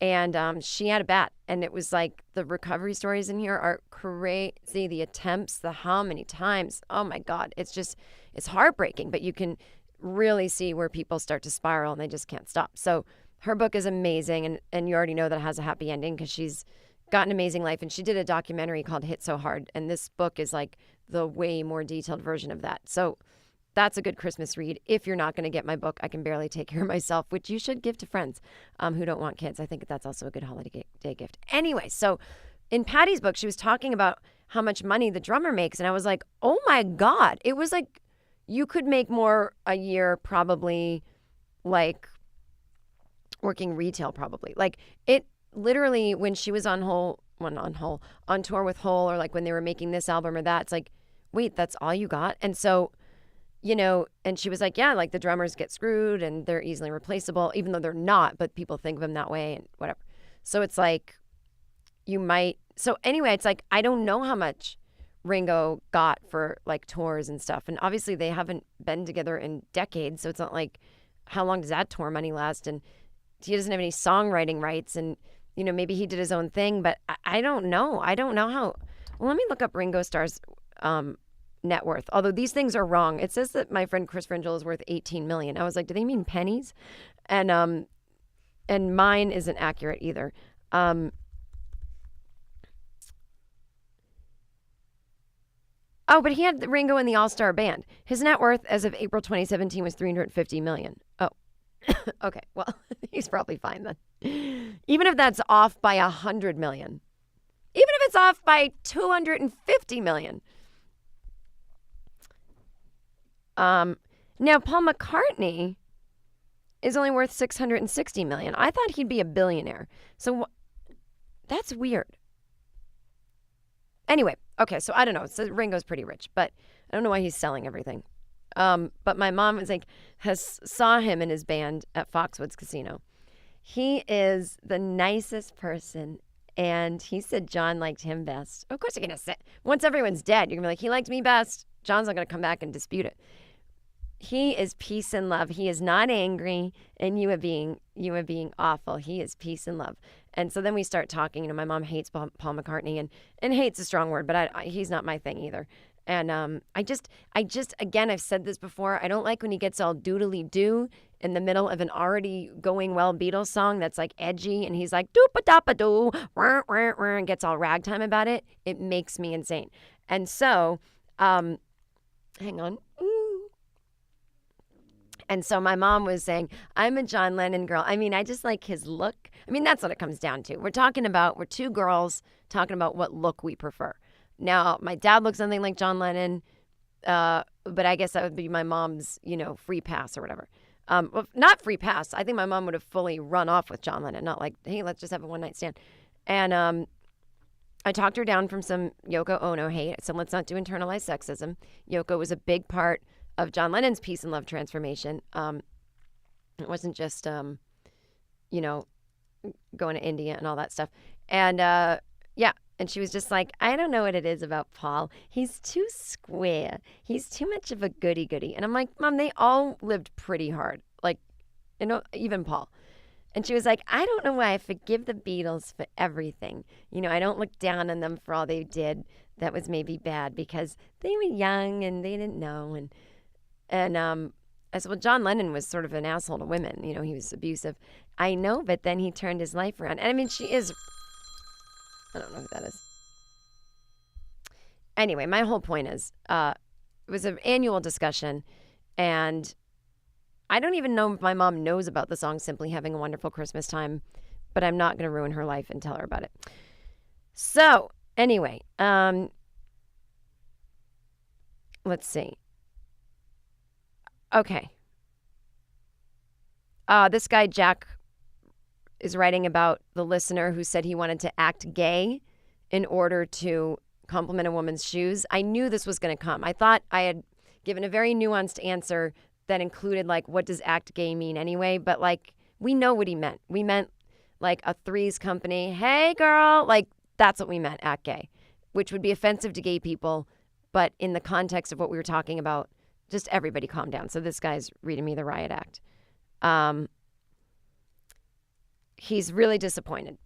Speaker 1: And she had a bat. And it was like, the recovery stories in here are crazy. The attempts, the how many times. Oh my God. It's heartbreaking. But you can really see where people start to spiral and they just can't stop. So her book is amazing. And you already know that it has a happy ending because she's got an amazing life. And she did a documentary called Hit So Hard. And this book is like the way more detailed version of that. So that's a good Christmas read if you're not going to get my book, I Can Barely Take Care of Myself, which you should give to friends who don't want kids. I think that's also a good holiday day gift. Anyway, so in Patty's book, she was talking about how much money the drummer makes. And I was like, oh my God. It was like you could make more a year probably like working retail probably. Like it literally when she was on tour with Hole or like when they were making this album or that, it's like, wait, that's all you got? And so and she was like, yeah, like the drummers get screwed and they're easily replaceable, even though they're not, but people think of them that way and whatever. So it's like, so anyway, it's like, I don't know how much Ringo got for like tours and stuff. And obviously they haven't been together in decades. So it's not like, how long does that tour money last? And he doesn't have any songwriting rights. And, maybe he did his own thing, but I don't know. I don't know how. Well, let me look up Ringo Starr's net worth. Although these things are wrong. It says that my friend Chris Fringel is worth $18 million. I was like, do they mean pennies? And mine isn't accurate either. Oh, but he had Ringo in the All-Star Band. His net worth as of April 2017 was $350 million. Oh, okay. Well, he's probably fine then. Even if that's off by $100 million. Even if it's off by $250 million. Now, Paul McCartney is only worth $660 million. I thought he'd be a billionaire. So that's weird. Anyway, okay, so I don't know. So Ringo's pretty rich, but I don't know why he's selling everything. But my mom saw him in his band at Foxwoods Casino. He is the nicest person, and he said John liked him best. Of course you're going to say, once everyone's dead, you're going to be like, he liked me best. John's not going to come back and dispute it. He is peace and love. He is not angry, and you are being awful. He is peace and love. And so then we start talking. My mom hates Paul McCartney, and hate's a strong word, but he's not my thing either. And I just, again, I've said this before. I don't like when he gets all doodly-doo in the middle of an already going well Beatles song that's like edgy, and he's like doo-pa-da-pa-doo, and gets all ragtime about it. It makes me insane. And so, hang on. And so my mom was saying, I'm a John Lennon girl. I mean, I just like his look. I mean, that's what it comes down to. We're two girls talking about what look we prefer. Now, my dad looks something like John Lennon, but I guess that would be my mom's, free pass or whatever. Well, not free pass. I think my mom would have fully run off with John Lennon, not like, hey, let's just have a one-night stand. And I talked her down from some Yoko Ono hate. So let's not do internalized sexism. Yoko was a big part of John Lennon's peace and love transformation. It wasn't just, going to India and all that stuff. And, yeah. And she was just like, I don't know what it is about Paul. He's too square. He's too much of a goody-goody. And I'm like, Mom, they all lived pretty hard. Like, even Paul. And she was like, I don't know why I forgive the Beatles for everything. I don't look down on them for all they did that was maybe bad because they were young and they didn't know. And I said, well, John Lennon was sort of an asshole to women. He was abusive. I know, but then he turned his life around. And I mean, she is, I don't know who that is. Anyway, my whole point is, it was an annual discussion, and I don't even know if my mom knows about the song Simply Having a Wonderful Christmas Time, but I'm not going to ruin her life and tell her about it. So, anyway, let's see. Okay. This guy, Jack, is writing about the listener who said he wanted to act gay in order to compliment a woman's shoes. I knew this was going to come. I thought I had given a very nuanced answer that included, like, what does act gay mean anyway? But, like, we know what he meant. We meant, like, a Three's Company, hey, girl. Like, that's what we meant, act gay, which would be offensive to gay people. But in the context of what we were talking about, just everybody calm down. So this guy's reading me the riot act. He's really disappointed.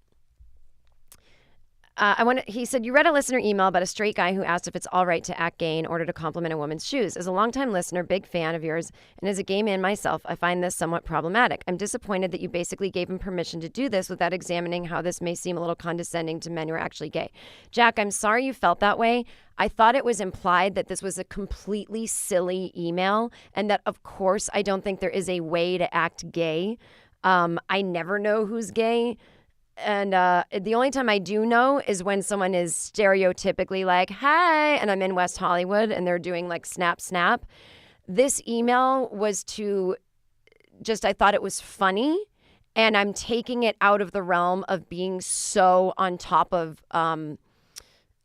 Speaker 1: He said, you read a listener email about a straight guy who asked if it's all right to act gay in order to compliment a woman's shoes. As a longtime listener, big fan of yours, and as a gay man myself, I find this somewhat problematic. I'm disappointed that you basically gave him permission to do this without examining how this may seem a little condescending to men who are actually gay. Jack, I'm sorry you felt that way. I thought it was implied that this was a completely silly email and that, of course, I don't think there is a way to act gay. I never know who's gay. And the only time I do know is when someone is stereotypically like, hey, and I'm in West Hollywood and they're doing like snap, snap. This email was I thought it was funny. And I'm taking it out of the realm of being so on top of,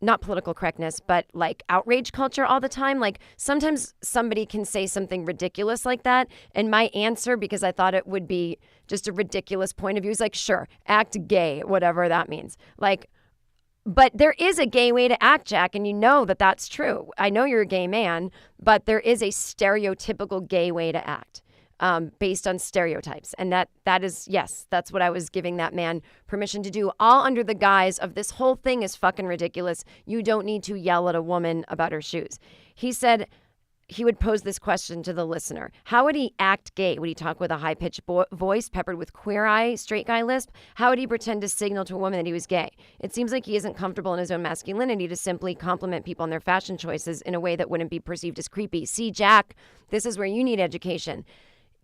Speaker 1: not political correctness, but like outrage culture all the time. Like sometimes somebody can say something ridiculous like that. And my answer, because I thought it would be just a ridiculous point of view, is like, sure, act gay, whatever that means. Like, but there is a gay way to act, Jack, and you know that that's true. I know you're a gay man, but there is a stereotypical gay way to act. Based on stereotypes. And that is, yes, that's what I was giving that man permission to do, all under the guise of this whole thing is fucking ridiculous. You don't need to yell at a woman about her shoes. He said he would pose this question to the listener. How would he act gay? Would he talk with a high-pitched voice peppered with queer eye, straight guy lisp? How would he pretend to signal to a woman that he was gay? It seems like he isn't comfortable in his own masculinity to simply compliment people on their fashion choices in a way that wouldn't be perceived as creepy. See, Jack, this is where you need education.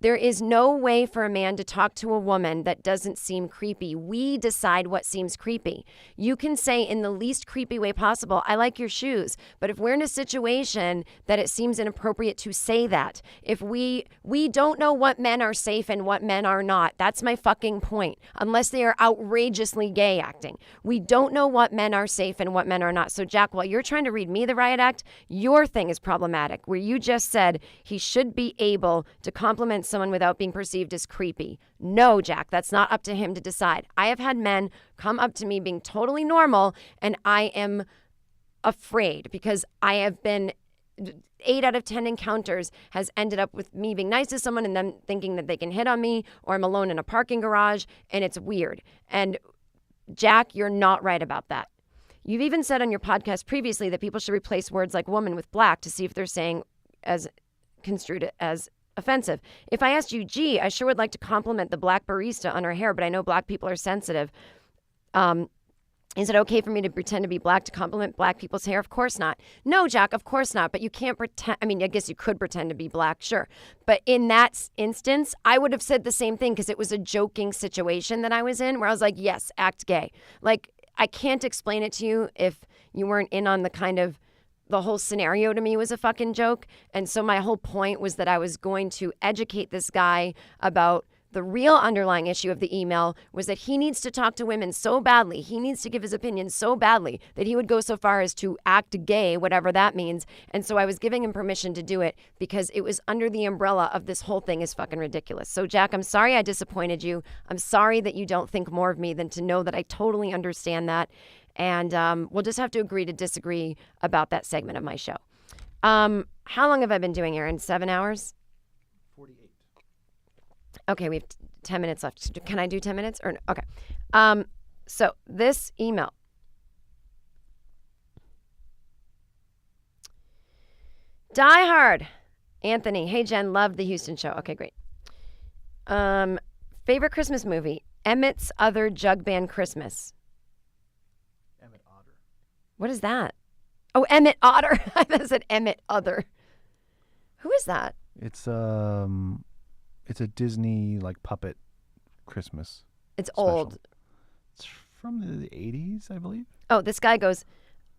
Speaker 1: There is no way for a man to talk to a woman that doesn't seem creepy. We decide what seems creepy. You can say in the least creepy way possible, I like your shoes. But if we're in a situation that it seems inappropriate to say that, if we don't know what men are safe and what men are not. That's my fucking point. Unless they are outrageously gay acting. We don't know what men are safe and what men are not. So Jack, while you're trying to read me the riot act, your thing is problematic. Where you just said he should be able to compliment someone without being perceived as creepy. No, Jack, that's not up to him to decide. I have had men come up to me being totally normal, and I am afraid because I have been 8 out of 10 encounters has ended up with me being nice to someone and them thinking that they can hit on me, or I'm alone in a parking garage, and it's weird. And Jack, you're not right about that. You've even said on your podcast previously that people should replace words like woman with black to see if they're saying as construed as offensive. If I asked you, gee, I sure would like to compliment the black barista on her hair, but I know black people are sensitive. Is it okay for me to pretend to be black to compliment black people's hair? Of course not. No, Jack, of course not. But you can't pretend. I mean, I guess you could pretend to be black, sure. But in that instance, I would have said the same thing because it was a joking situation that I was in where I was like, yes, act gay. Like, I can't explain it to you if you weren't in on the whole scenario to me was a fucking joke. And so my whole point was that I was going to educate this guy about the real underlying issue of the email was that he needs to talk to women so badly. He needs to give his opinion so badly that he would go so far as to act gay, whatever that means. And so I was giving him permission to do it because it was under the umbrella of this whole thing is fucking ridiculous. So Jack, I'm sorry I disappointed you. I'm sorry that you don't think more of me than to know that I totally understand that. And we'll just have to agree to disagree about that segment of my show. How long have I been doing, Aaron? 7 hours?
Speaker 3: 48.
Speaker 1: Okay, we have 10 minutes left. Can I do 10 minutes? Or no? Okay. So this email. Die Hard. Anthony. Hey, Jen. Love the Houston show. Okay, great. Favorite Christmas movie? Emmett's Other Jug Band Christmas. What is that? Oh, Emmett Otter. I thought it said Emmett Other. Who is that?
Speaker 3: It's a Disney like puppet Christmas.
Speaker 1: It's
Speaker 3: special.
Speaker 1: old.
Speaker 3: It's from the 80s, I believe.
Speaker 1: Oh, this guy goes,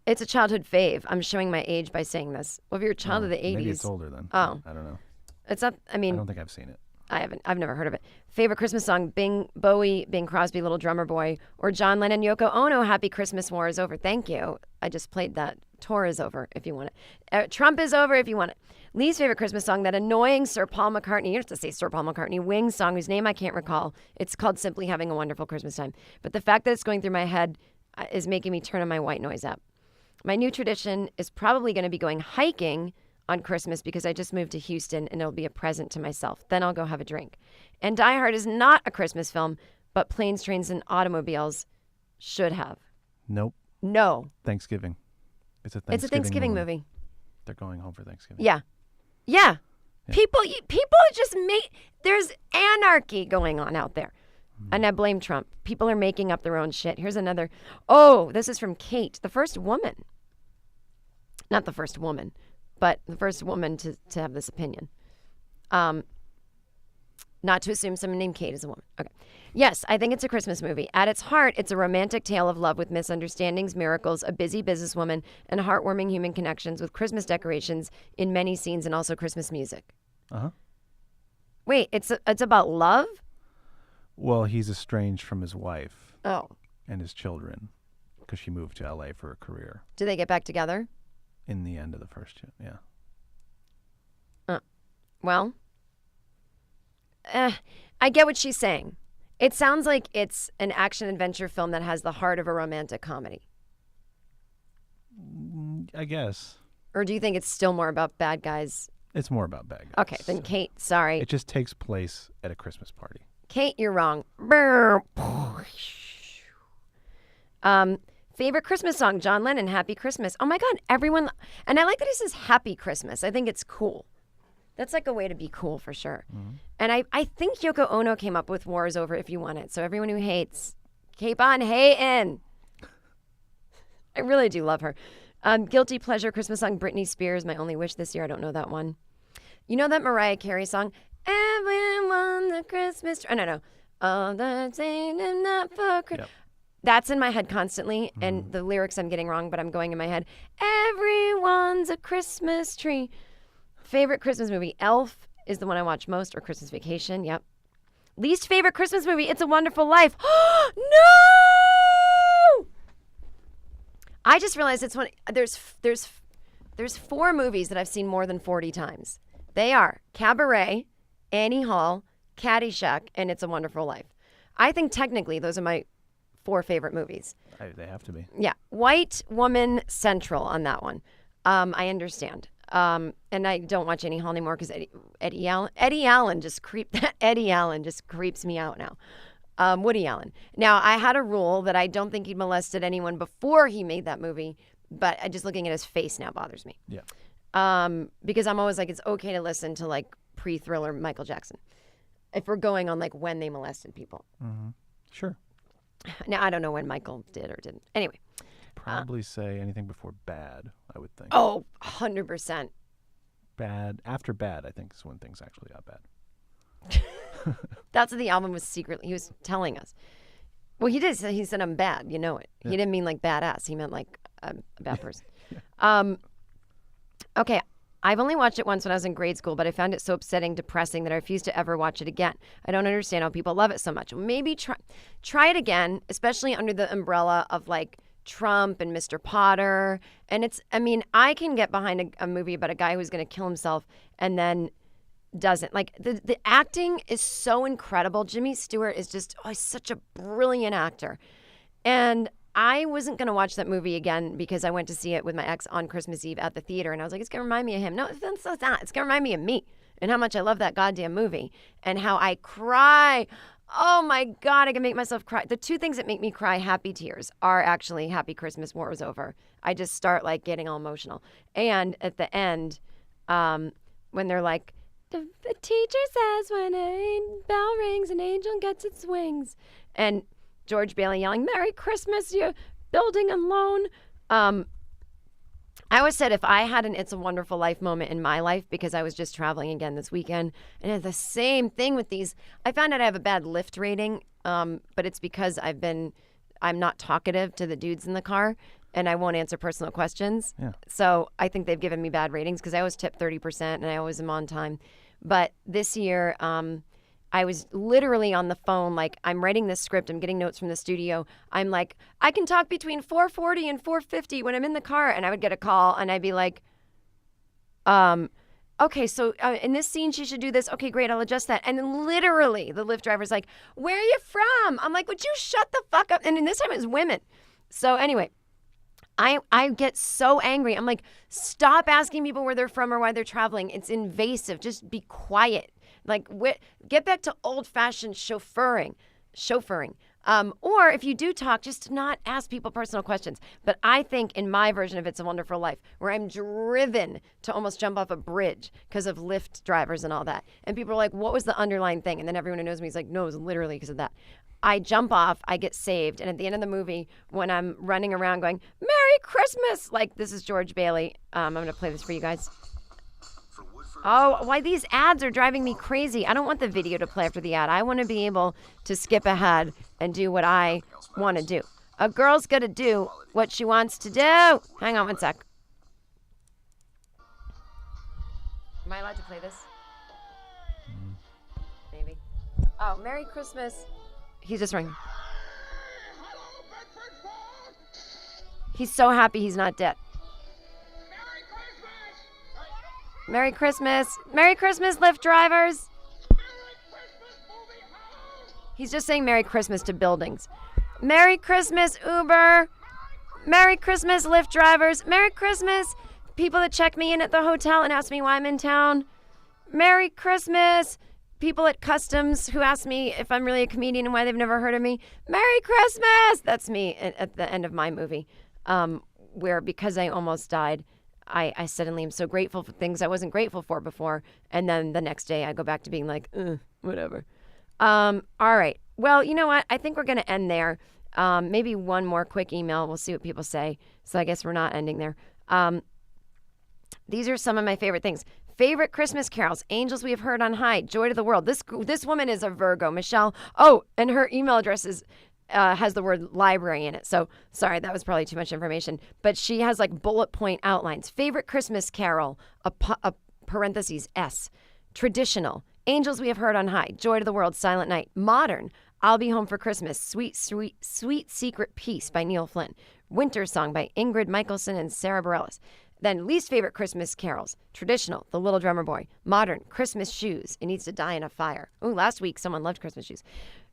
Speaker 1: it's a childhood fave. I'm showing my age by saying this. Well, if you're a child of the 80s.
Speaker 3: Maybe it's older then.
Speaker 1: Oh.
Speaker 3: I don't know.
Speaker 1: It's not, I mean.
Speaker 3: I don't think I've seen it.
Speaker 1: I've never heard of it. Favorite Christmas song, Bing Bowie, Bing Crosby, Little Drummer Boy, or John Lennon, Yoko Ono, Happy Christmas, War is Over. Thank you. I just played that. Tour is over if you want it. Trump is over if you want it. Lee's favorite Christmas song, that annoying Sir Paul McCartney, you have to say Sir Paul McCartney, Wings song, whose name I can't recall. It's called Simply Having a Wonderful Christmas Time. But the fact that it's going through my head is making me turn on my white noise app. My new tradition is probably going to be going hiking on Christmas because I just moved to Houston and it'll be a present to myself. Then I'll go have a drink. And Die Hard is not a Christmas film, but Planes, Trains, and Automobiles should have.
Speaker 3: Nope.
Speaker 1: No.
Speaker 3: Thanksgiving. It's a
Speaker 1: Thanksgiving movie.
Speaker 3: They're going home for Thanksgiving.
Speaker 1: Yeah. Yeah. People just make, there's anarchy going on out there. And I blame Trump. People are making up their own shit. Here's another. Oh, this is from Kate, the first woman. Not the first woman, but the first woman to have this opinion. Not to assume someone named Kate is a woman. Okay. Yes, I think it's a Christmas movie. At its heart, it's a romantic tale of love with misunderstandings, miracles, a busy businesswoman, and heartwarming human connections with Christmas decorations in many scenes and also Christmas music.
Speaker 3: Uh-huh.
Speaker 1: Wait, it's about love?
Speaker 3: Well, he's estranged from his wife
Speaker 1: Oh.
Speaker 3: and his children because she moved to L.A. for a career.
Speaker 1: Do they get back together?
Speaker 3: In the end of the first, yeah.
Speaker 1: Well, I get what she's saying. It sounds like it's an action-adventure film that has the heart of a romantic comedy.
Speaker 3: I guess.
Speaker 1: Or do you think it's still more about bad guys?
Speaker 3: It's more about bad guys.
Speaker 1: Okay, then Kate, sorry.
Speaker 3: It just takes place at a Christmas party.
Speaker 1: Kate, you're wrong. Favorite Christmas song, John Lennon, Happy Christmas. Oh my God, everyone. And I like that he says Happy Christmas. I think it's cool. That's like a way to be cool for sure. Mm-hmm. And I think Yoko Ono came up with War is Over if you want it. So everyone who hates, keep on hating. I really do love her. Guilty Pleasure Christmas song, Britney Spears, My Only Wish this year. I don't know that one. You know that Mariah Carey song? Everyone's a Christmas tree. Oh, no. All the same and not for Christmas. Yep. That's in my head constantly, and the lyrics I'm getting wrong, but I'm going in my head. Everyone's a Christmas tree. Favorite Christmas movie, Elf is the one I watch most, or Christmas Vacation, yep. Least favorite Christmas movie, It's a Wonderful Life. No! I just realized it's one. There's 4 movies that I've seen more than 40 times. They are Cabaret, Annie Hall, Caddyshack, and It's a Wonderful Life. I think technically those are my 4 favorite movies.
Speaker 3: They have to be.
Speaker 1: Yeah. White woman central on that one. I understand. And I don't watch Annie Hall anymore because Eddie Allen just creeps me out now. Woody Allen. Now, I had a rule that I don't think he molested anyone before he made that movie, but just looking at his face now bothers me.
Speaker 3: Yeah.
Speaker 1: Because I'm always like, it's okay to listen to like pre-Thriller Michael Jackson if we're going on like when they molested people.
Speaker 3: Mm-hmm. Sure.
Speaker 1: Now, I don't know when Michael did or didn't. Anyway.
Speaker 3: Probably say anything before Bad, I would think.
Speaker 1: Oh, 100%.
Speaker 3: Bad. After Bad, I think is when things actually got bad.
Speaker 1: That's what the album was secretly, he was telling us. Well, he did. He said, I'm bad. You know it. Yeah. He didn't mean like badass. He meant like a bad person. Yeah. Okay. I've only watched it once when I was in grade school, but I found it so upsetting, depressing that I refuse to ever watch it again. I don't understand how people love it so much. Maybe try it again, especially under the umbrella of like Trump and Mr. Potter. And I can get behind a movie about a guy who's going to kill himself and then doesn't. Like the acting is so incredible. Jimmy Stewart is just, he's such a brilliant actor. And I wasn't going to watch that movie again because I went to see it with my ex on Christmas Eve at the theater. And I was like, it's going to remind me of him. No, it's not. It's going to remind me of me and how much I love that goddamn movie and how I cry. Oh my God, I can make myself cry. The 2 things that make me cry happy tears are actually Happy Christmas, War is Over. I just start like getting all emotional. And at the end, when they're like, the teacher says when a bell rings, an angel gets its wings. And George Bailey yelling, Merry Christmas, you're building alone. I always said if I had an It's a Wonderful Life moment in my life, because I was just traveling again this weekend, and it's the same thing with these. I found out I have a bad Lyft rating, but it's because I'm not talkative to the dudes in the car, and I won't answer personal questions. Yeah. So I think they've given me bad ratings because I always tip 30% and I always am on time. But this year, I was literally on the phone, like I'm writing this script, I'm getting notes from the studio. I'm like, I can talk between 4:40 and 4:50 when I'm in the car, and I would get a call and I'd be like, okay, so in this scene she should do this. Okay, great, I'll adjust that. And then literally the Lyft driver's like, where are you from? I'm like, would you shut the fuck up? And then this time it was women. So anyway, I get so angry. I'm like, stop asking people where they're from or why they're traveling. It's invasive. Just be quiet. Like, get back to old-fashioned chauffeuring. Or if you do talk, just not ask people personal questions. But I think in my version of It's a Wonderful Life, where I'm driven to almost jump off a bridge because of Lyft drivers and all that. And people are like, what was the underlying thing? And then everyone who knows me is like, no, it was literally because of that. I jump off, I get saved. And at the end of the movie, when I'm running around going, Merry Christmas, like this is George Bailey. I'm going to play this for you guys. Oh, why these ads are driving me crazy. I don't want the video to play after the ad. I want to be able to skip ahead and do what I want to do. A girl's got to do what she wants to do. Hang on one sec. Am I allowed to play this? Maybe. Oh, Merry Christmas. He's just ringing. He's so happy he's not dead. Merry Christmas. Merry Christmas, Lyft drivers. He's just saying Merry Christmas to buildings. Merry Christmas, Uber. Merry Christmas, Lyft drivers. Merry Christmas, people that check me in at the hotel and ask me why I'm in town. Merry Christmas, people at customs who ask me if I'm really a comedian and why they've never heard of me. Merry Christmas. That's me at the end of my movie, where because I almost died, I suddenly am so grateful for things I wasn't grateful for before. And then the next day I go back to being like, whatever. All right. Well, you know what? I think we're going to end there. Maybe one more quick email. We'll see what people say. So I guess we're not ending there. These are some of my favorite things. Favorite Christmas carols, Angels We Have Heard on High, Joy to the World. This woman is a Virgo, Michelle. Oh, and her email address is has the word library in it. So sorry, that was probably too much information. But she has like bullet point outlines. Favorite Christmas carol, a parentheses S. Traditional, Angels We Have Heard on High, Joy to the World, Silent Night. Modern, I'll Be Home for Christmas, Sweet, Sweet, Sweet Secret Peace by Neil Flynn. Winter Song by Ingrid Michaelson and Sarah Bareilles. Then least favorite Christmas carols. Traditional, The Little Drummer Boy. Modern, Christmas Shoes, It Needs to Die in a Fire. Ooh, last week someone loved Christmas Shoes.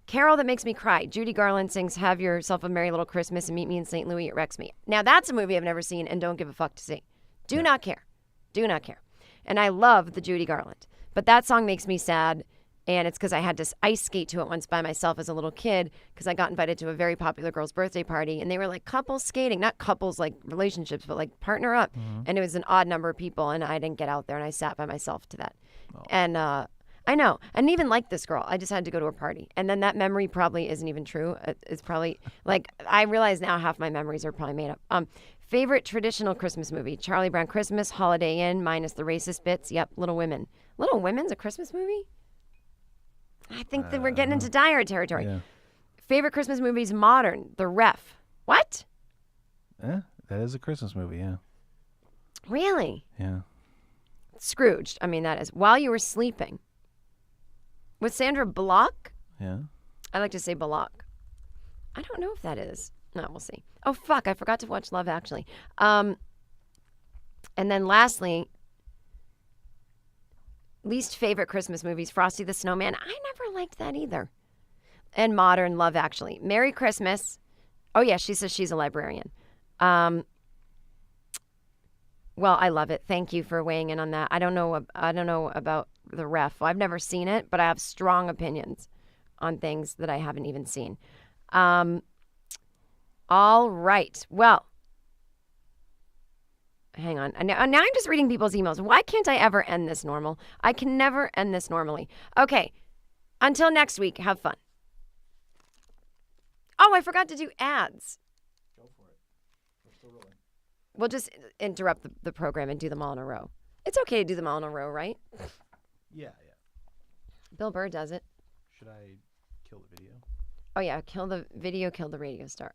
Speaker 1: Carol That Makes Me Cry. Judy Garland sings Have Yourself a Merry Little Christmas and Meet Me in St. Louis at Rexme. Now that's a movie I've never seen and don't give a fuck to see. Do not care. Do not care. And I love the Judy Garland. But that song makes me sad. And it's because I had to ice skate to it once by myself as a little kid because I got invited to a very popular girl's birthday party. And they were like couples skating. Not couples like relationships, but like partner up. Mm-hmm. And it was an odd number of people. And I didn't get out there. And I sat by myself to that. Oh. And I know. I didn't even like this girl. I just had to go to a party. And then that memory probably isn't even true. It's probably like I realize now half my memories are probably made up. Favorite traditional Christmas movie? Charlie Brown Christmas, Holiday Inn, minus the racist bits. Yep, Little Women. Little Women's a Christmas movie? I think that we're getting into dire territory. Yeah. Favorite Christmas movies, modern, The Ref. What?
Speaker 3: That is a Christmas movie, yeah.
Speaker 1: Really?
Speaker 3: Yeah.
Speaker 1: Scrooged. I mean, that is. While You Were Sleeping. With Sandra Bullock?
Speaker 3: Yeah.
Speaker 1: I like to say Bullock. I don't know if that is. No, we'll see. Oh, fuck. I forgot to watch Love Actually. And then lastly, least favorite Christmas movies, Frosty the Snowman. I never liked that either. And modern, Love Actually. Merry Christmas. Oh, yeah, she says she's a librarian. Well, I love it. Thank you for weighing in on that. I don't know about The Ref. Well, I've never seen it, but I have strong opinions on things that I haven't even seen. All right. Well, hang on. Now I'm just reading people's emails. Why can't I ever end this normal? I can never end this normally. Okay. Until next week, have fun. Oh, I forgot to do ads.
Speaker 3: Go for it. We're still rolling.
Speaker 1: We'll just interrupt the program and do them all in a row. It's okay to do them all in a row, right?
Speaker 3: Yeah.
Speaker 1: Bill Burr does it.
Speaker 3: Should I kill the video?
Speaker 1: Oh, yeah. Kill the video, kill the radio star.